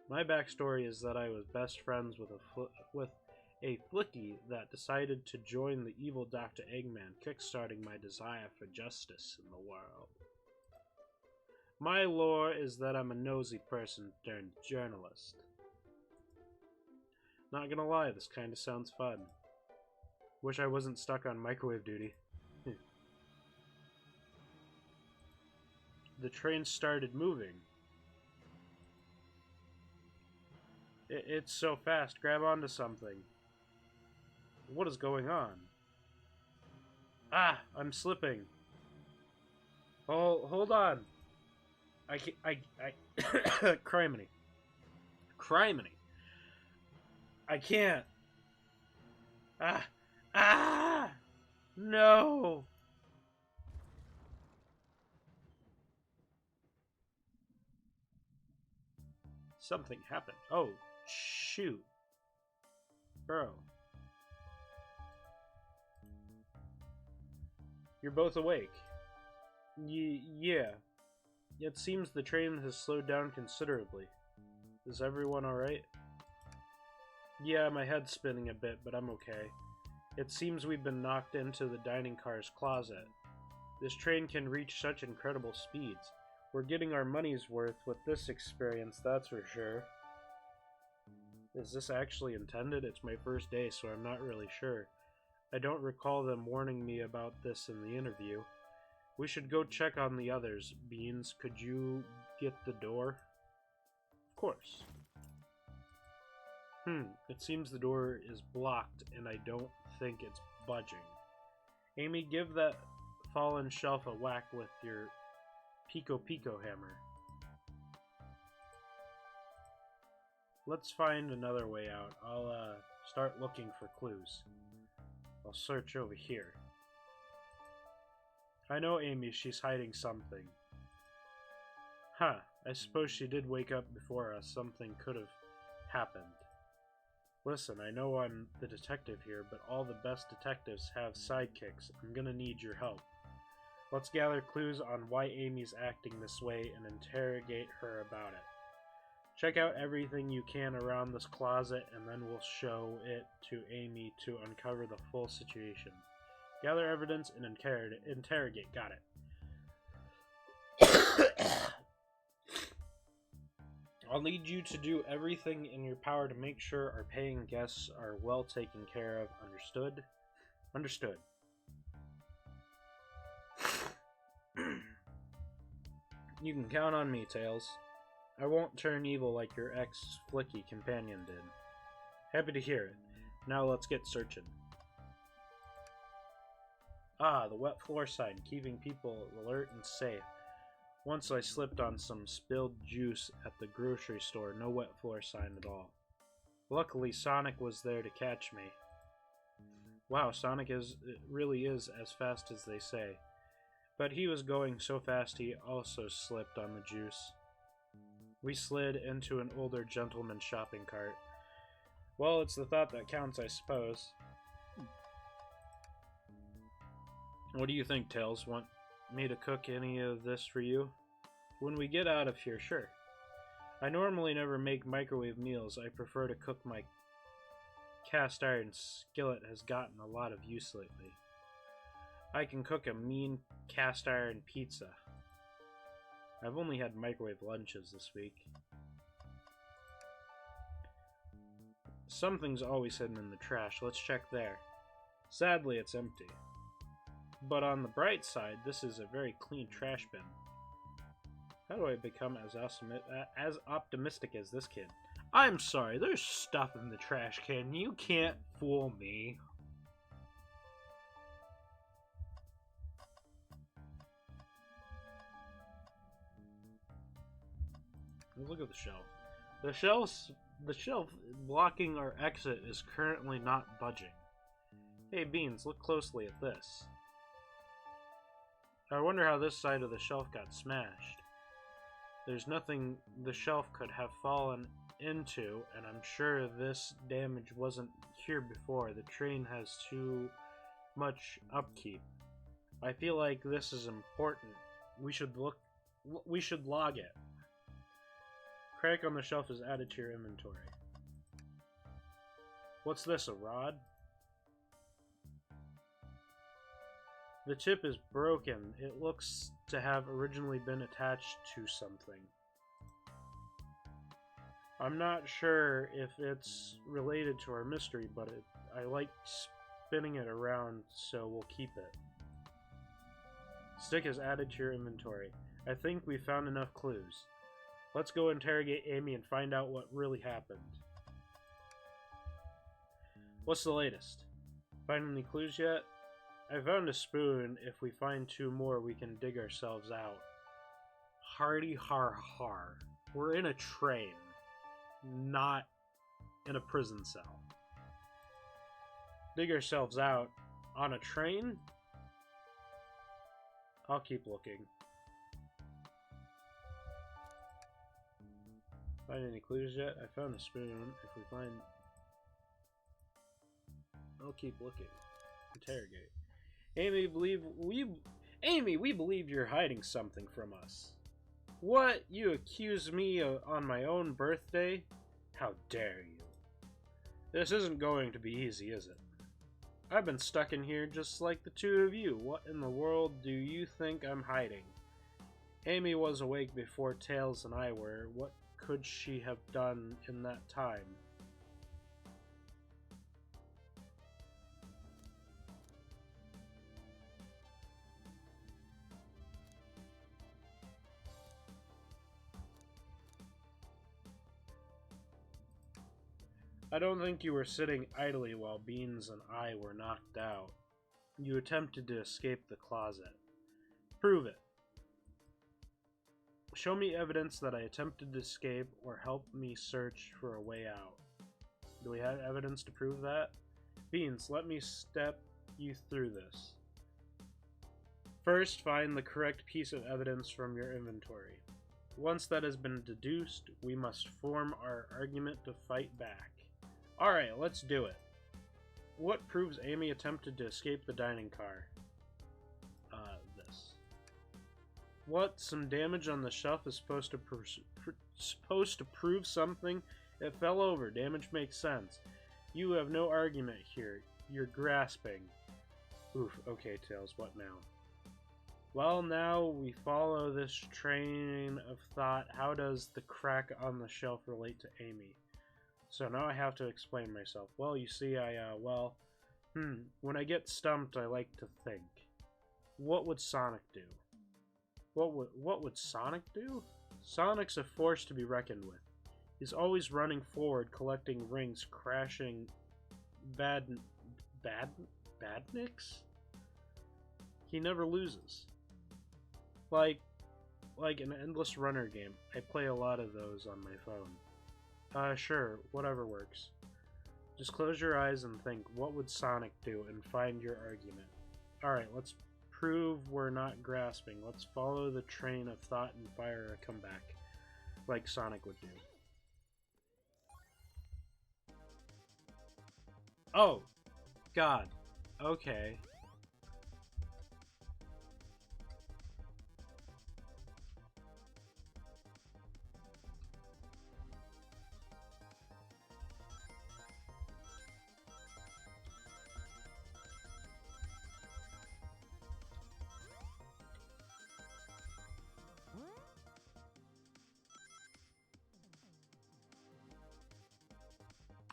My backstory is that I was best friends with a flicky that decided to join the evil Dr. Eggman, kickstarting my desire for justice in the world. My lore is that I'm a nosy person turned journalist. Not gonna lie, this kinda sounds fun. Wish I wasn't stuck on microwave duty. The train started moving. It's so fast. Grab onto something. What is going on? Ah, I'm slipping. Oh, hold on. Criminy. Criminy. I can't. Ah, ah, no. Something happened. Oh, shoot. Bro. You're both awake. Yeah. It seems the train has slowed down considerably. Is everyone alright? Yeah, my head's spinning a bit, but I'm okay. It seems we've been knocked into the dining car's closet. This train can reach such incredible speeds. We're getting our money's worth with this experience, that's for sure. Is this actually intended? It's my first day, so I'm not really sure. I don't recall them warning me about this in the interview. We should go check on the others. Beans, could you get the door? Of course. It seems the door is blocked, and I don't think it's budging. Amy, give that fallen shelf a whack with your Pico Pico hammer. Let's find another way out. I'll start looking for clues. I'll search over here. I know Amy, she's hiding something. Huh, I suppose she did wake up before us. Something could have happened. Listen, I know I'm the detective here, but all the best detectives have sidekicks. I'm gonna need your help. Let's gather clues on why Amy's acting this way and interrogate her about it. Check out everything you can around this closet, and then we'll show it to Amy to uncover the full situation. Gather evidence and interrogate. Got it. I'll need you to do everything in your power to make sure our paying guests are well taken care of. Understood? Understood. You can count on me, Tails. I won't turn evil like your ex-Flicky companion did. Happy to hear it. Now let's get searching. Ah, the wet floor sign, keeping people alert and safe. Once I slipped on some spilled juice at the grocery store, no wet floor sign at all. Luckily, Sonic was there to catch me. Wow, Sonic really is as fast as they say. But he was going so fast he also slipped on the juice. We slid into an older gentleman's shopping cart. Well, it's the thought that counts, I suppose. What do you think, Tails? Want me to cook any of this for you? When we get out of here, sure. I normally never make microwave meals. I prefer to cook. My cast iron skillet has gotten a lot of use lately. I can cook a mean cast iron pizza. I've only had microwave lunches this week. Something's always hidden in the trash. Let's check there. Sadly, it's empty. But on the bright side, this is a very clean trash bin. How do I become as optimistic as this kid? I'm sorry, there's stuff in the trash can. You can't fool me. Look at the shelf. The shelf blocking our exit is currently not budging. Hey Beans, look closely at this. I wonder how this side of the shelf got smashed. There's nothing the shelf could have fallen into, and I'm sure this damage wasn't here before. The train has too much upkeep. I feel like this is important. We should log it. Crack on the shelf is added to your inventory. What's this, a rod? The tip is broken. It looks to have originally been attached to something. I'm not sure if it's related to our mystery, but I like spinning it around, so we'll keep it. Stick is added to your inventory. I think we found enough clues. Let's go interrogate Amy and find out what really happened. What's the latest? Find any clues yet? I found a spoon. If we find 2 more, we can dig ourselves out. Hardy har har. We're in a train, not in a prison cell. Dig ourselves out on a train? I'll keep looking. Find any clues yet? I found a spoon. If we find... I'll keep looking. Interrogate. Amy, we believe you're hiding something from us. What? You accuse me on my own birthday? How dare you? This isn't going to be easy, is it? I've been stuck in here just like the 2 of you. What in the world do you think I'm hiding? Amy was awake before Tails and I were. What could she have done in that time? I don't think you were sitting idly while Beans and I were knocked out. You attempted to escape the closet. Prove it. Show me evidence that I attempted to escape or help me search for a way out. Do we have evidence to prove that? Beans, let me step you through this. First, find the correct piece of evidence from your inventory. Once that has been deduced, we must form our argument to fight back. Alright, let's do it. What proves Amy attempted to escape the dining car? This. What? Some damage on the shelf is supposed to prove something? It fell over. Damage makes sense. You have no argument here. You're grasping. Oof, okay, Tails, what now? Well, now we follow this train of thought. How does the crack on the shelf relate to Amy? So now I have to explain myself. Well, you see, when I get stumped, I like to think. What would Sonic do? What would Sonic do? Sonic's a force to be reckoned with. He's always running forward, collecting rings, crashing badniks? He never loses. Like an endless runner game. I play a lot of those on my phone. Sure, whatever works. Just close your eyes and think, what would Sonic do, and find your argument. Alright, let's prove we're not grasping. Let's follow the train of thought and fire a comeback, like Sonic would do. Oh! God. Okay.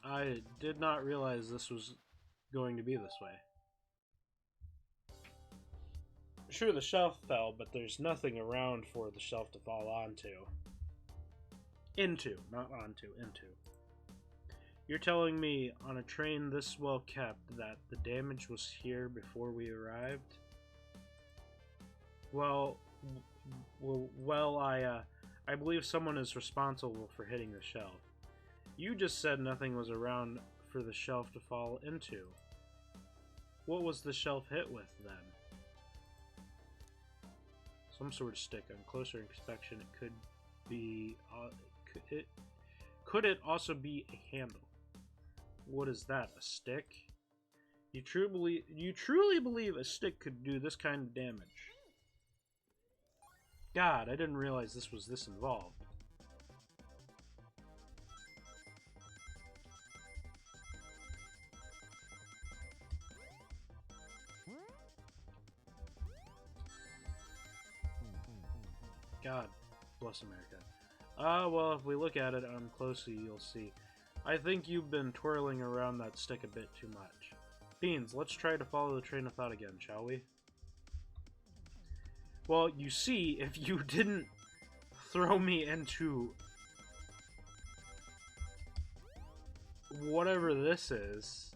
I did not realize this was going to be this way. Sure, the shelf fell, but there's nothing around for the shelf to fall onto. Into, not onto, into. You're telling me, on a train this well kept, that the damage was here before we arrived? I believe someone is responsible for hitting the shelf. You just said nothing was around for the shelf to fall into. What was the shelf hit with, then? Some sort of stick. On closer inspection, it could be... Could it also be a handle? What is that, a stick? You truly believe a stick could do this kind of damage? God, I didn't realize this was this involved. God bless America. Well, if we look at it closely, you'll see. I think you've been twirling around that stick a bit too much. Beans, let's try to follow the train of thought again, shall we? Well, you see, if you didn't throw me into whatever this is,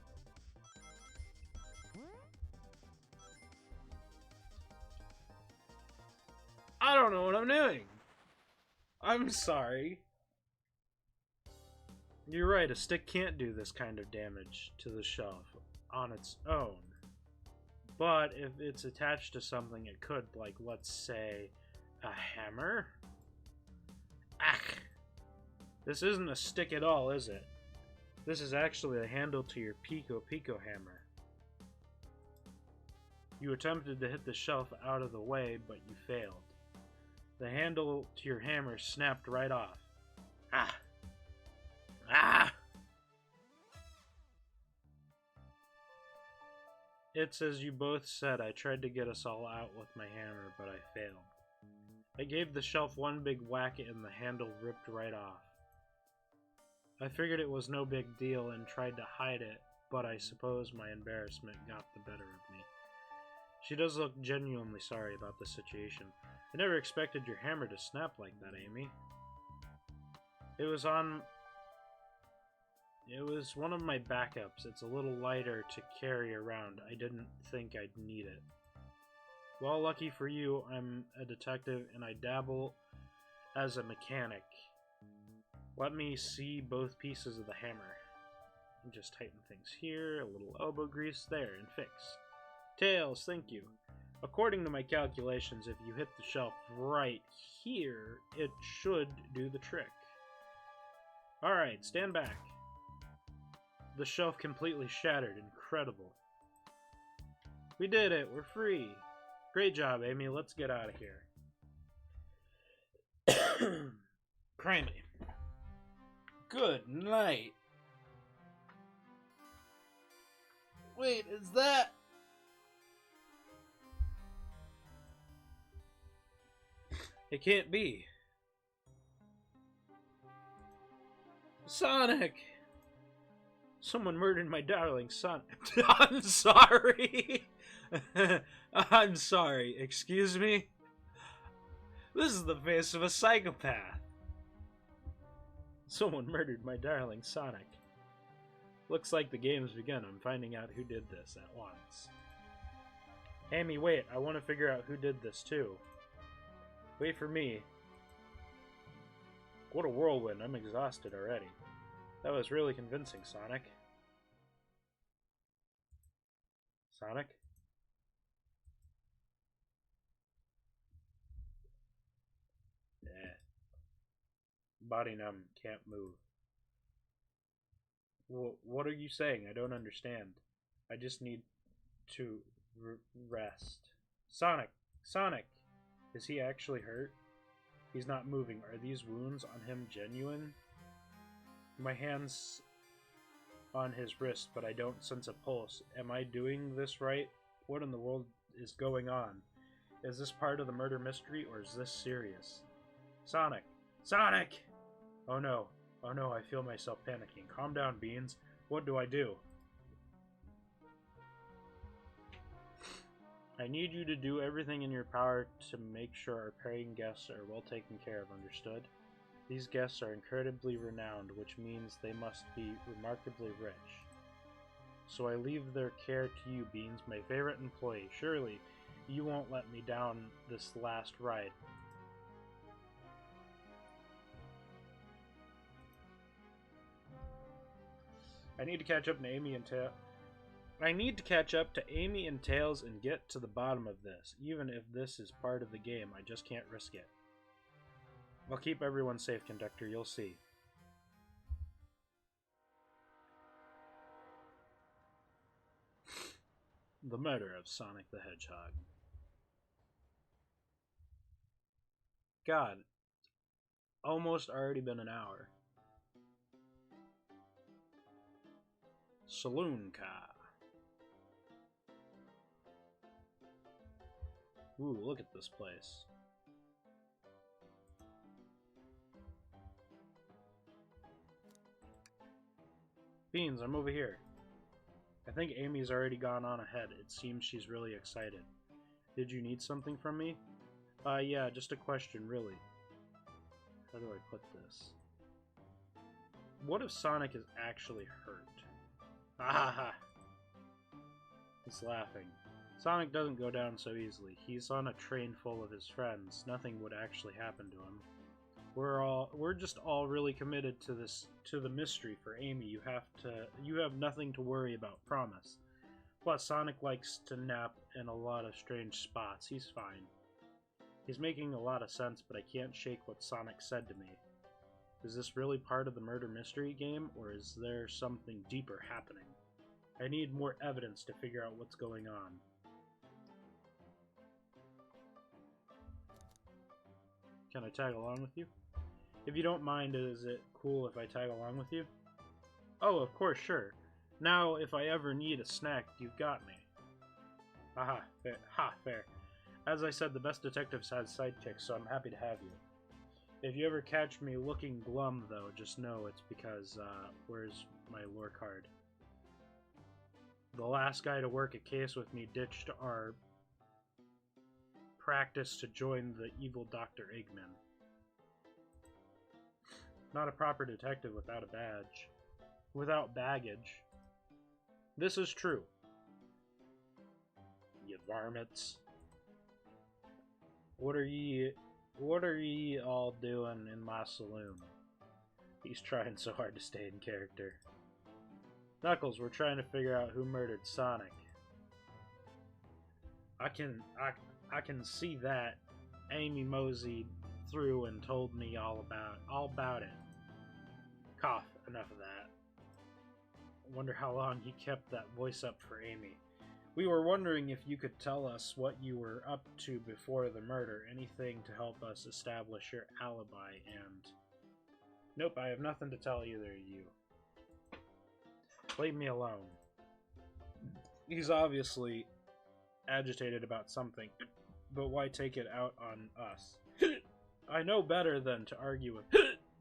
I don't know what I'm doing. I'm sorry. You're right, a stick can't do this kind of damage to the shelf on its own. But if it's attached to something, it could, like, let's say, a hammer? Ach! This isn't a stick at all, is it? This is actually a handle to your Pico Pico hammer. You attempted to hit the shelf out of the way, but you failed. The handle to your hammer snapped right off. Ah! Ah! It's as you both said, I tried to get us all out with my hammer, but I failed. I gave the shelf one big whack and the handle ripped right off. I figured it was no big deal and tried to hide it, but I suppose my embarrassment got the better of me. She does look genuinely sorry about the situation. I never expected your hammer to snap like that, Amy. It was one of my backups. It's a little lighter to carry around. I didn't think I'd need it. Well, lucky for you, I'm a detective and I dabble as a mechanic. Let me see both pieces of the hammer. And just tighten things here, a little elbow grease there, and fix. Tails, thank you. According to my calculations, if you hit the shelf right here, it should do the trick. Alright, stand back. The shelf completely shattered. Incredible. We did it. We're free. Great job, Amy. Let's get out of here. Crimey. Good night. Wait, is that... It can't be. Sonic! Someone murdered my darling son. I'm sorry. I'm sorry. Excuse me? This is the face of a psychopath. Someone murdered my darling Sonic. Looks like the game's begun. I'm finding out who did this at once. Amy, wait. I want to figure out who did this too. Wait for me. What a whirlwind. I'm exhausted already. That was really convincing, Sonic. Sonic? Nah. Body numb, can't move. What are you saying? I don't understand. I just need to rest. Sonic! Sonic! Is he actually hurt? He's not moving. Are these wounds on him genuine? My hand's on his wrist, but I don't sense a pulse. Am I doing this right? What in the world is going on? Is this part of the murder mystery, or is this serious? Sonic! Sonic! Oh no. Oh no, I feel myself panicking. Calm down, Beans. What do I do? I need you to do everything in your power to make sure our paying guests are well taken care of, understood? These guests are incredibly renowned, which means they must be remarkably rich. So I leave their care to you, Beans, my favorite employee. Surely, you won't let me down this last ride. I need to catch up to Amy and Tails. I need to catch up to Amy and Tails and get to the bottom of this. Even if this is part of the game, I just can't risk it. I'll keep everyone safe, Conductor. You'll see. The murder of Sonic the Hedgehog. God, almost already been an hour. Saloon car. Ooh, look at this place. Beans, I'm over here. I think Amy's already gone on ahead. It seems she's really excited. Did you need something from me? Yeah, just a question, really. How do I put this? What if Sonic is actually hurt? Ah! He's laughing. Sonic doesn't go down so easily. He's on a train full of his friends. Nothing would actually happen to him. We're just all really committed to the mystery for Amy. You have nothing to worry about, promise. Plus, Sonic likes to nap in a lot of strange spots. He's fine. He's making a lot of sense, but I can't shake what Sonic said to me. Is this really part of the murder mystery game, or is there something deeper happening? I need more evidence to figure out what's going on. Can I tag along with you? If you don't mind, is it cool if I tag along with you? Oh, of course, sure. Now, if I ever need a snack, you've got me. Aha, fair. Ha, fair. As I said, the best detectives have sidekicks, so I'm happy to have you. If you ever catch me looking glum, though, just know it's because, where's my lore card? The last guy to work a case with me ditched our practice to join the evil Dr. Eggman. Not a proper detective without a badge. Without baggage. This is true. You varmints. What are ye all doing in my saloon? He's trying so hard to stay in character. Knuckles, we're trying to figure out who murdered Sonic. I can see that. Amy moseyed through and told me all about it. Cough, enough of that. Wonder how long he kept that voice up for Amy. We were wondering if you could tell us what you were up to before the murder, anything to help us establish your alibi, and... Nope, I have nothing to tell either of you. Leave me alone. He's obviously agitated about something, but why take it out on us? I know better than to argue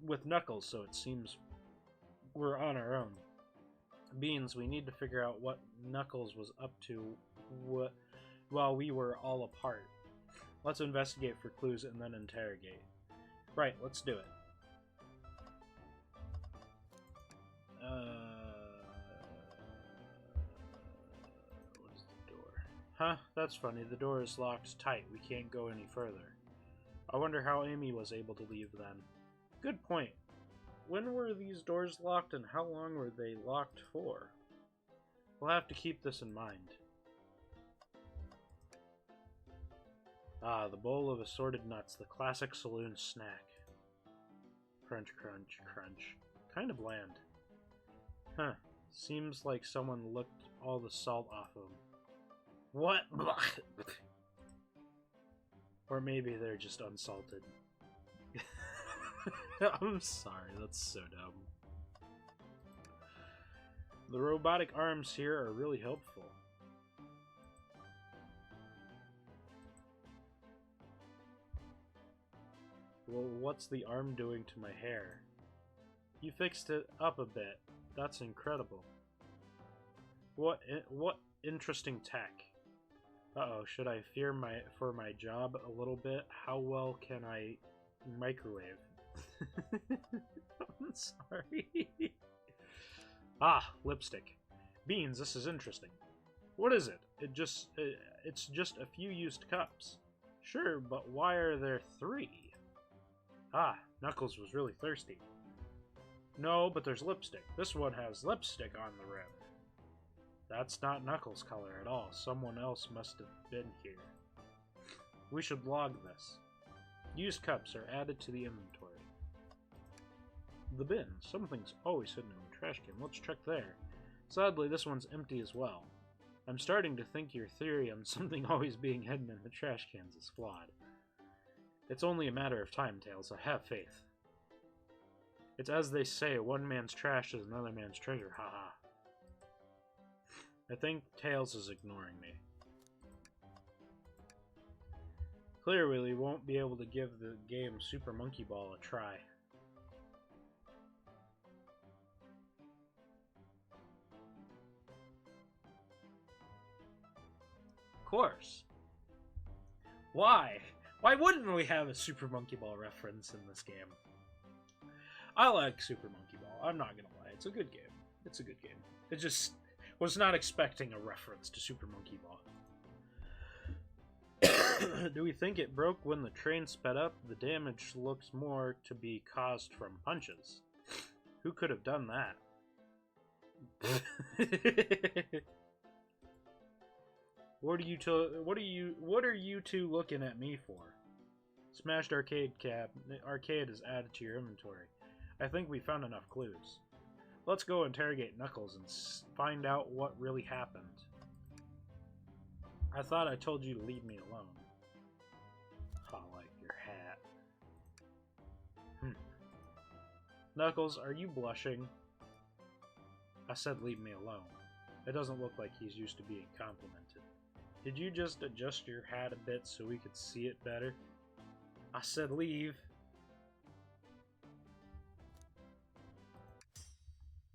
with Knuckles, so it seems we're on our own. Beans, we need to figure out what Knuckles was up to while we were all apart. Let's investigate for clues and then interrogate. Right, let's do it. What's the door? Huh? That's funny. The door is locked tight. We can't go any further. I wonder how Amy was able to leave then. Good point. When were these doors locked and how long were they locked for? We'll have to keep this in mind. Ah, the bowl of assorted nuts, the classic saloon snack. Crunch, crunch, crunch. Kind of bland. Huh. Seems like someone licked all the salt off of them. What? Or maybe they're just unsalted. I'm sorry, that's so dumb. The robotic arms here are really helpful. Well, what's the arm doing to my hair? You fixed it up a bit. That's incredible. What interesting tech. Uh-oh, should I fear for my job a little bit? How well can I microwave? I'm sorry. Ah, lipstick. Beans, this is interesting. What is it? It's just a few used cups. Sure, but why are there 3? Ah, Knuckles was really thirsty. No, but there's lipstick. This one has lipstick on the rim. That's not Knuckles' color at all. Someone else must have been here. We should log this. Used cups are added to the inventory. The bin. Something's always hidden in the trash can. Let's check there. Sadly, this one's empty as well. I'm starting to think your theory on something always being hidden in the trash cans is flawed. It's only a matter of time, Tails. I have faith. It's as they say, one man's trash is another man's treasure, haha. I think Tails is ignoring me. Clearly, we won't be able to give the game Super Monkey Ball a try. Of course. Why? Why wouldn't we have a Super Monkey Ball reference in this game? I like Super Monkey Ball. I'm not gonna lie. It's a good game. It's a good game. It just was not expecting a reference to Super Monkey Ball. Do we think it broke when the train sped up? The damage looks more to be caused from punches. Who could have done that? What are you two looking at me for? Smashed arcade is added to your inventory. I think we found enough clues. Let's go interrogate Knuckles and find out what really happened. I thought I told you to leave me alone. I like your hat. Knuckles, are you blushing? I said leave me alone. It doesn't look like he's used to being complimented. Did you just adjust your hat a bit so we could see it better? I said leave.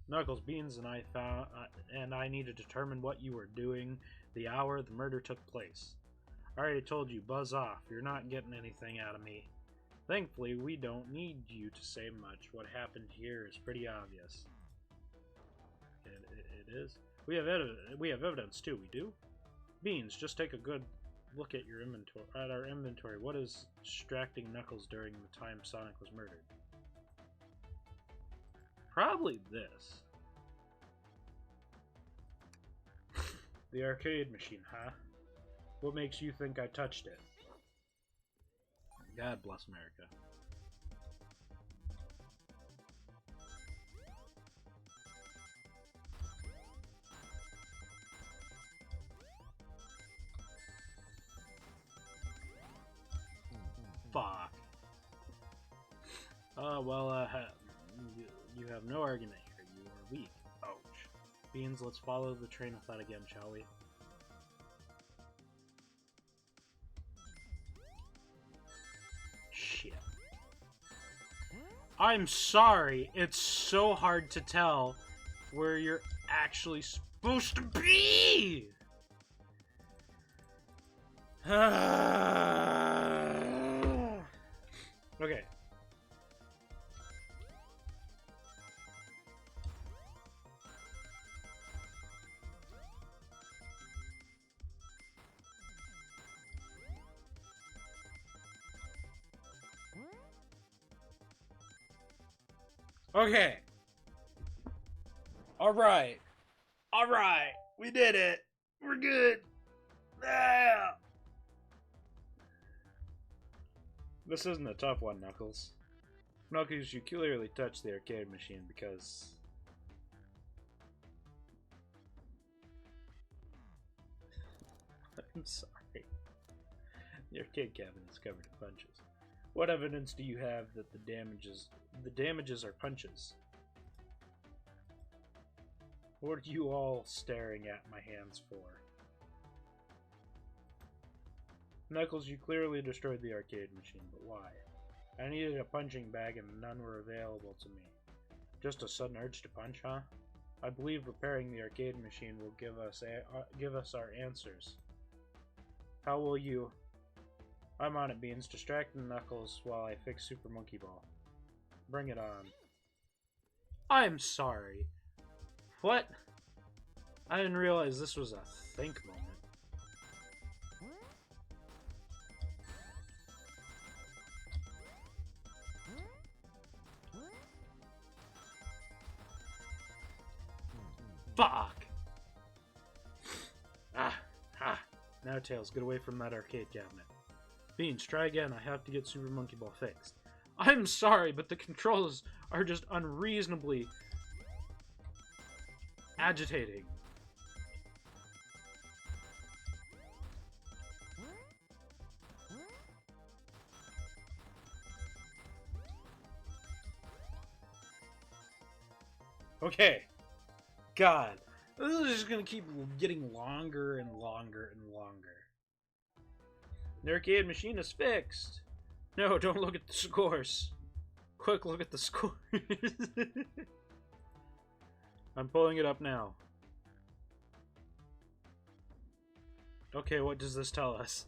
Knuckles, Beans, and I need to determine what you were doing the hour the murder took place. I already told you, buzz off. You're not getting anything out of me. Thankfully, we don't need you to say much. What happened here is pretty obvious. It is. We have evidence too. We do. Beans, just take a good look at your inventory. At our inventory, what is distracting Knuckles during the time Sonic was murdered? Probably this. The arcade machine, huh? What makes you think I touched it? God bless America. Fuck. You have no argument here. You are weak. Ouch. Beans, let's follow the train of thought again, shall we? Shit. I'm sorry. It's so hard to tell where you're actually supposed to be! Okay. Okay. Alright. Alright. We did it. We're good. Yeah. This isn't a tough one, Knuckles. Knuckles, you clearly touched the arcade machine because... I'm sorry. The arcade cabinet is covered in punches. What evidence do you have that the damages are punches? What are you all staring at my hands for? Knuckles, you clearly destroyed the arcade machine, but why? I needed a punching bag and none were available to me. Just a sudden urge to punch, huh? I believe repairing the arcade machine will give us our answers. How will you... I'm on it, Beans. Distracting Knuckles while I fix Super Monkey Ball. Bring it on. I'm sorry. What? I didn't realize this was a think moment. Fuck! Now, Tails, get away from that arcade cabinet. Beans, try again. I have to get Super Monkey Ball fixed. I'm sorry, but the controls are just unreasonably agitating. Okay. God. This is just gonna keep getting longer and longer and longer. The arcade machine is fixed. No, don't look at the scores. Quick, look at the scores. I'm pulling it up now. Okay, what does this tell us?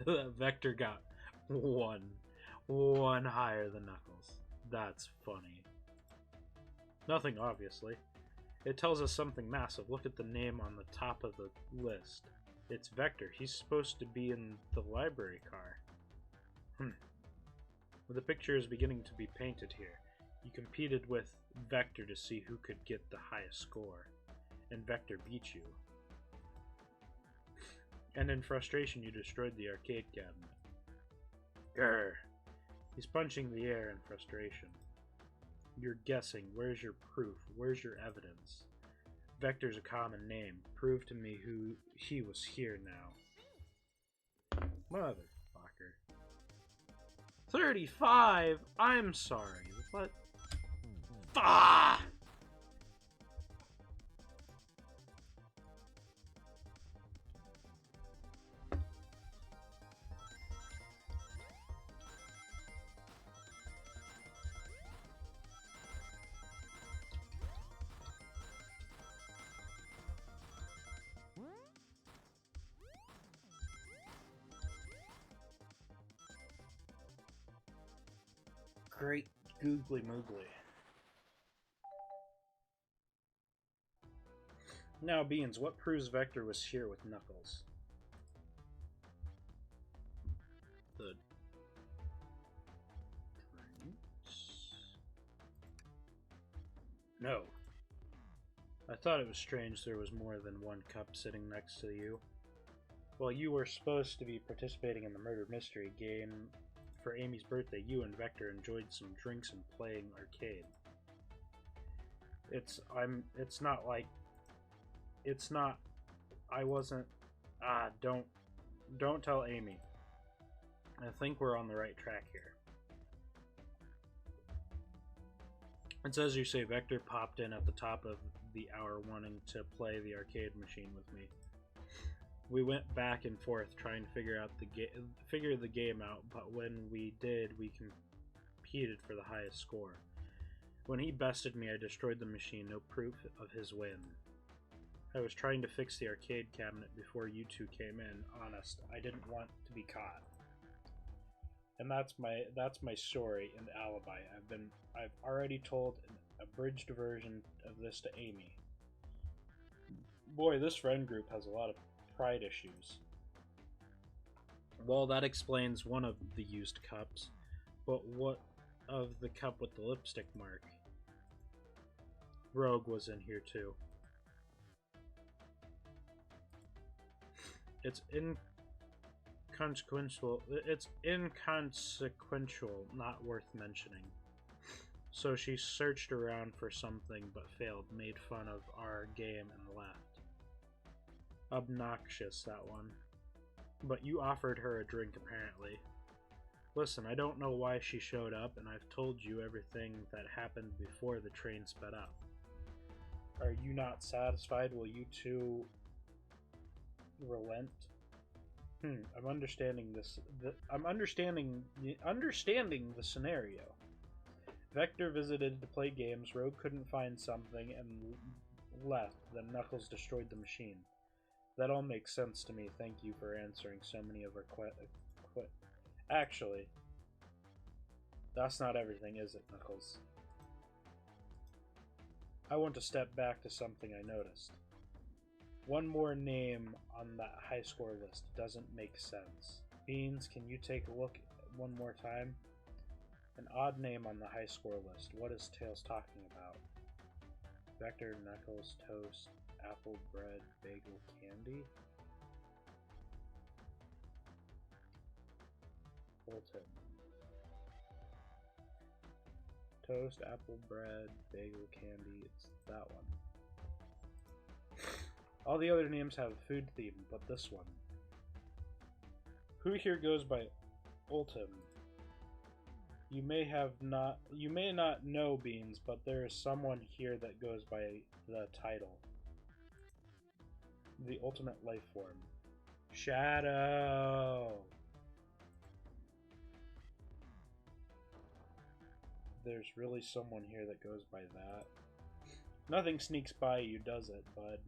Vector got one higher than Knuckles. That's funny. Nothing, obviously. It tells us something massive. Look at the name on the top of the list. It's Vector. He's supposed to be in the library car. Well, the picture is beginning to be painted here. You competed with Vector to see who could get the highest score, and Vector beat you. And in frustration, you destroyed the arcade cabinet. Grr. He's punching the air in frustration. You're guessing. Where's your proof? Where's your evidence? Vector's a common name. Prove to me who he was here now. Motherfucker. 35? I'm sorry. What? Ah! Great googly moogly. Now, Beans, what proves Vector was here with Knuckles? The drinks? No. I thought it was strange there was more than one cup sitting next to you. While you were supposed to be participating in the murder mystery game for Amy's birthday, you and Vector enjoyed some drinks and playing arcade. It's not like I wasn't don't tell Amy. I think we're on the right track here. It says you say Vector popped in at the top of the hour wanting to play the arcade machine with me. We went back and forth trying to figure the game out, but when we did, we competed for the highest score. When he bested me, I destroyed the machine, no proof of his win. I was trying to fix the arcade cabinet before you two came in. Honest, I didn't want to be caught. And that's my story and alibi. I've already told an abridged version of this to Amy. Boy, this friend group has a lot of pride issues. Well, that explains one of the used cups, but what of the cup with the lipstick mark? Rogue was in here too. It's inconsequential, not worth mentioning. So she searched around for something but failed, made fun of our game and left. Obnoxious, that one. But you offered her a drink, apparently. Listen, I don't know why she showed up, and I've told you everything that happened before the train sped up. Are you not satisfied? Will you two relent? I'm understanding this. I'm understanding the scenario. Vector visited to play games. Rogue couldn't find something and left. Then Knuckles destroyed the machine. That all makes sense to me. Thank you for answering so many of our Actually, that's not everything, is it, Knuckles? I want to step back to something I noticed. One more name on that high score list doesn't make sense. Beans, can you take a look one more time? An odd name on the high score list. What is Tails talking about? Vector, Knuckles, Toast, Apple, Bread, Bagel, Candy? Fulton. Toast, Apple, Bread, Bagel, Candy. It's that one. All the other names have a food theme, but this one. Who here goes by Ultim? You may not know, Beans, but there is someone here that goes by the title. The ultimate life form. Shadow! There's really someone here that goes by that. Nothing sneaks by you, does it, bud?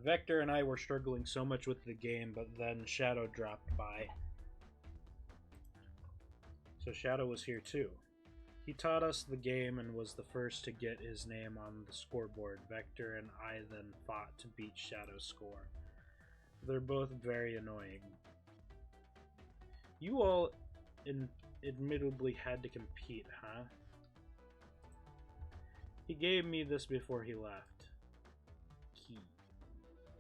Vector and I were struggling so much with the game, but then Shadow dropped by. So Shadow was here too. He taught us the game and was the first to get his name on the scoreboard. Vector and I then fought to beat Shadow's score. They're both very annoying. You all admittedly had to compete, huh? He gave me this before he left. Key.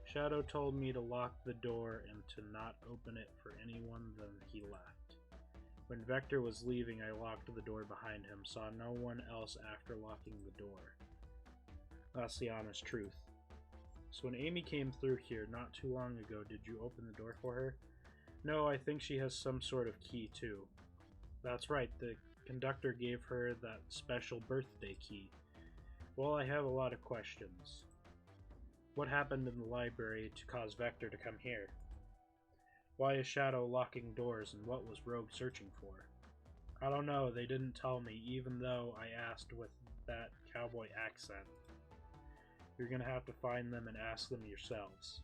Shadow told me to lock the door and to not open it for anyone, then he left. When Vector was leaving, I locked the door behind him, saw no one else after locking the door. That's the honest truth. So when Amy came through here not too long ago, did you open the door for her? No, I think she has some sort of key too. That's right, the conductor gave her that special birthday key. Well, I have a lot of questions. What happened in the library to cause Vector to come here? Why is Shadow locking doors, and what was Rogue searching for? I don't know, they didn't tell me, even though I asked with that cowboy accent. You're gonna have to find them and ask them yourselves.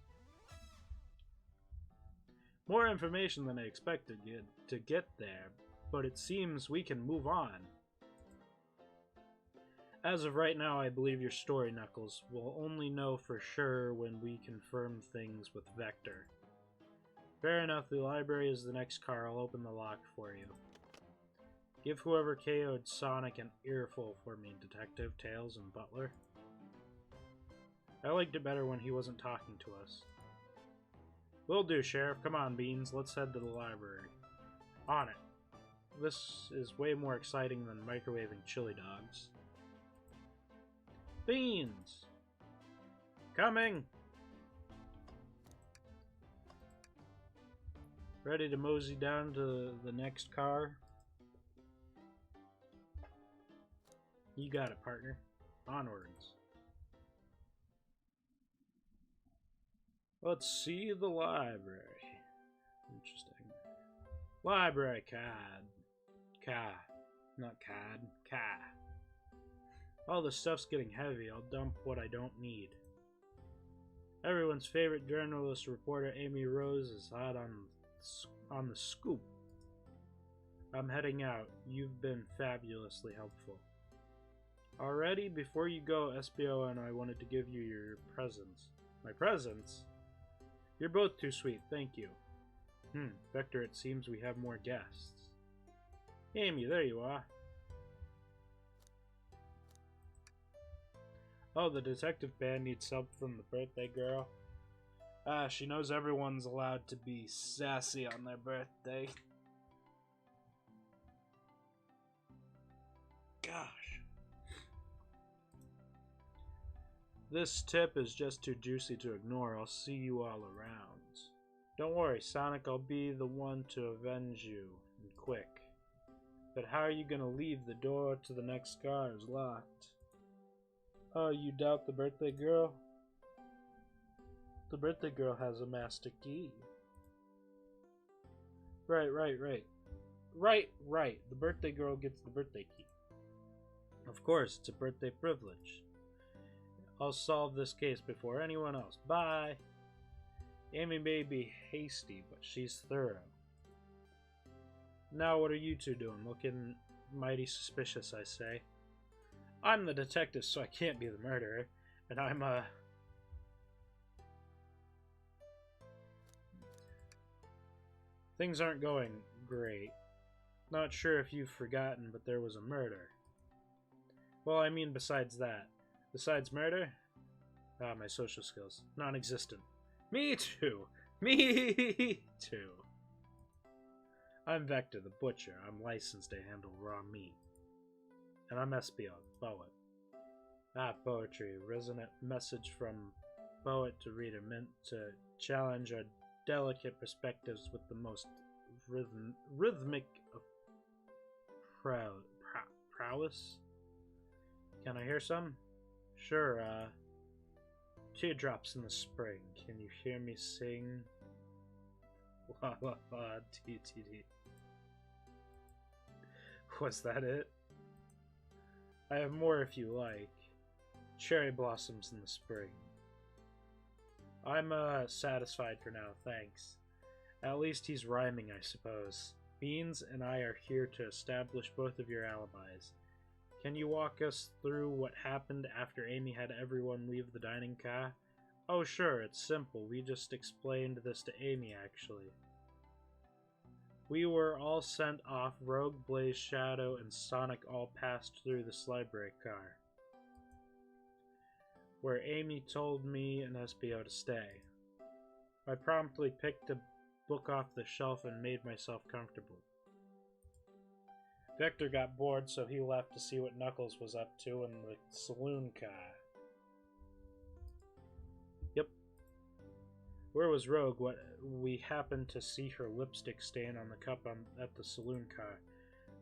More information than I expected to get there, but it seems we can move on. As of right now, I believe your story, Knuckles. We'll only know for sure when we confirm things with Vector. Fair enough, the library is the next car. I'll open the lock for you. Give whoever KO'd Sonic an earful for me, Detective, Tails, and Butler. I liked it better when he wasn't talking to us. Will do, Sheriff. Come on, Beans. Let's head to the library. On it. This is way more exciting than microwaving chili dogs. Beans! Coming! Ready to mosey down to the next car? You got it, partner. Onwards. Let's see the library. Interesting. Library card. Not card. All the stuff's getting heavy. I'll dump what I don't need. Everyone's favorite journalist reporter Amy Rose is hot on the scoop. I'm heading out. You've been fabulously helpful. Already, before you go, SBO and I wanted to give you your presents. My presents? You're both too sweet, thank you. Vector, it seems we have more guests. Amy, there you are. Oh, the detective band needs help from the birthday girl. She knows everyone's allowed to be sassy on their birthday. Gosh. This tip is just too juicy to ignore. I'll see you all around. Don't worry, Sonic, I'll be the one to avenge you, and quick. But how are you gonna leave? The door to the next car is locked. Oh, you doubt the birthday girl? The birthday girl has a master key. Right. The birthday girl gets the birthday key. Of course, it's a birthday privilege. I'll solve this case before anyone else. Bye! Amy may be hasty, but she's thorough. Now what are you two doing? Looking mighty suspicious, I say. I'm the detective, so I can't be the murderer. And I'm, Things aren't going great. Not sure if you've forgotten, but there was a murder. Well, I mean besides that. Besides murder? Ah, my social skills. Non-existent. Me too! Me too! I'm Vector, the butcher. I'm licensed to handle raw meat. And I'm SBO, poet. Ah, poetry. Resonant message from poet to reader, meant to challenge our delicate perspectives with the most rhythmic of prowess. Can I hear some? Sure, teardrops in the spring. Can you hear me sing? La la la, TTD. Was that it? I have more if you like. Cherry blossoms in the spring. I'm, satisfied for now, thanks. At least he's rhyming, I suppose. Beans and I are here to establish both of your alibis. Can you walk us through what happened after Amy had everyone leave the dining car? Oh sure, it's simple. We just explained this to Amy, actually. We were all sent off. Rogue, Blaze, Shadow, and Sonic all passed through this library car, where Amy told me and SBO to stay. I promptly picked a book off the shelf and made myself comfortable. Vector got bored, so he left to see what Knuckles was up to in the saloon car. Yep. Where was Rogue? We happened to see her lipstick stain on the cup at the saloon car.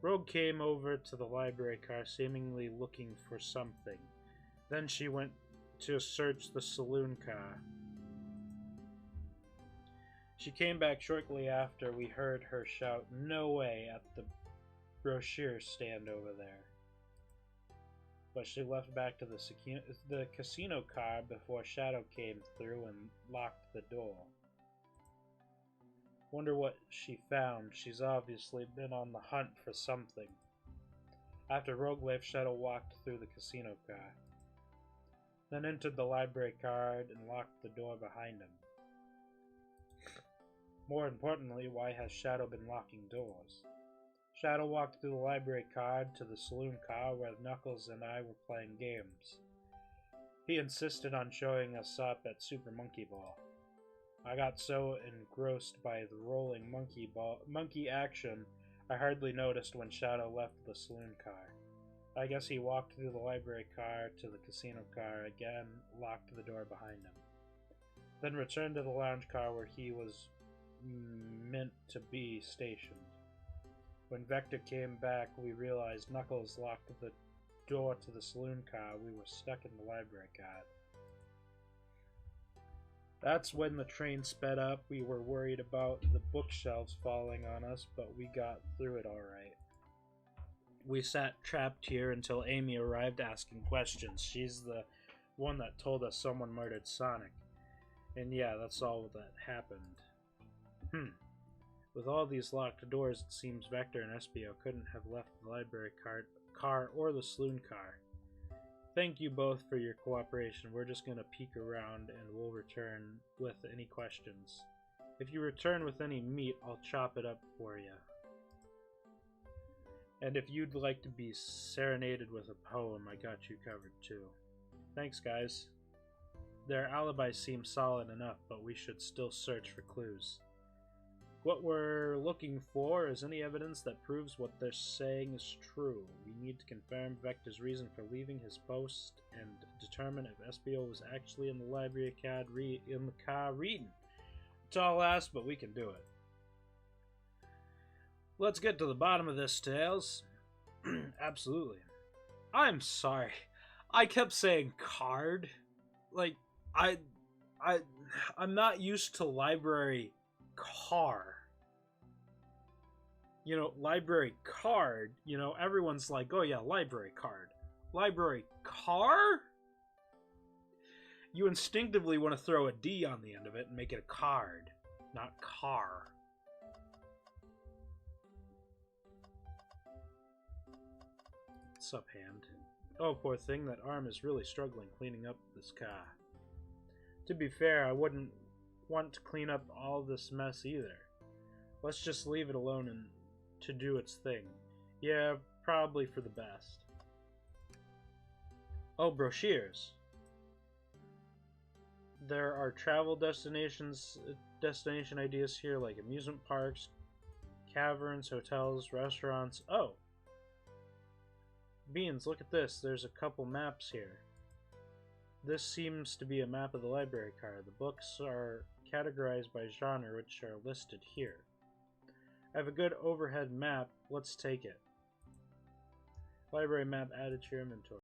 Rogue came over to the library car, seemingly looking for something. Then she went to search the saloon car. She came back shortly after. We heard her shout, "No way," at the brochure stand over there. But she left back to the casino car before Shadow came through and locked the door. Wonder what she found. She's obviously been on the hunt for something. After Rogue left, Shadow walked through the casino car, then entered the library car and locked the door behind him. More importantly, why has Shadow been locking doors? Shadow walked through the library car to the saloon car where Knuckles and I were playing games. He insisted on showing us up at Super Monkey Ball. I got so engrossed by the rolling monkey action, I hardly noticed when Shadow left the saloon car. I guess he walked through the library car to the casino car again, locked the door behind him, then returned to the lounge car where he was meant to be stationed. When Vector came back, we realized Knuckles locked the door to the saloon car. We were stuck in the library car. That's when the train sped up. We were worried about the bookshelves falling on us, but we got through it alright. We sat trapped here until Amy arrived asking questions. She's the one that told us someone murdered Sonic. And yeah, that's all that happened. With all these locked doors, it seems Vector and SBO couldn't have left the library car or the saloon car. Thank you both for your cooperation. We're just gonna peek around and we'll return with any questions. If you return with any meat, I'll chop it up for you. And if you'd like to be serenaded with a poem, I got you covered too. Thanks, guys. Their alibi seems solid enough, but we should still search for clues. What we're looking for is any evidence that proves what they're saying is true. We need to confirm Vector's reason for leaving his post and determine if SBO was actually in the library in the car reading. It's all asked, but we can do it. Let's get to the bottom of this, Tails. Absolutely. I'm sorry. I kept saying card. Like, I'm not used to library car. You know, library card, you know, everyone's like, oh yeah, library card. Library car? You instinctively want to throw a D on the end of it and make it a card, not car. What's up, hand? Oh, poor thing, that arm is really struggling cleaning up this car. To be fair, I wouldn't want to clean up all this mess either. Let's just leave it alone and to do its thing. Yeah, probably for the best. Oh, brochures. There are travel destination ideas here, like amusement parks, caverns, hotels, restaurants. Oh! Beans, look at this. There's a couple maps here. This seems to be a map of the library car. The books are categorized by genre, which are listed here. I have a good overhead map. Let's take it. Library map added to your inventory.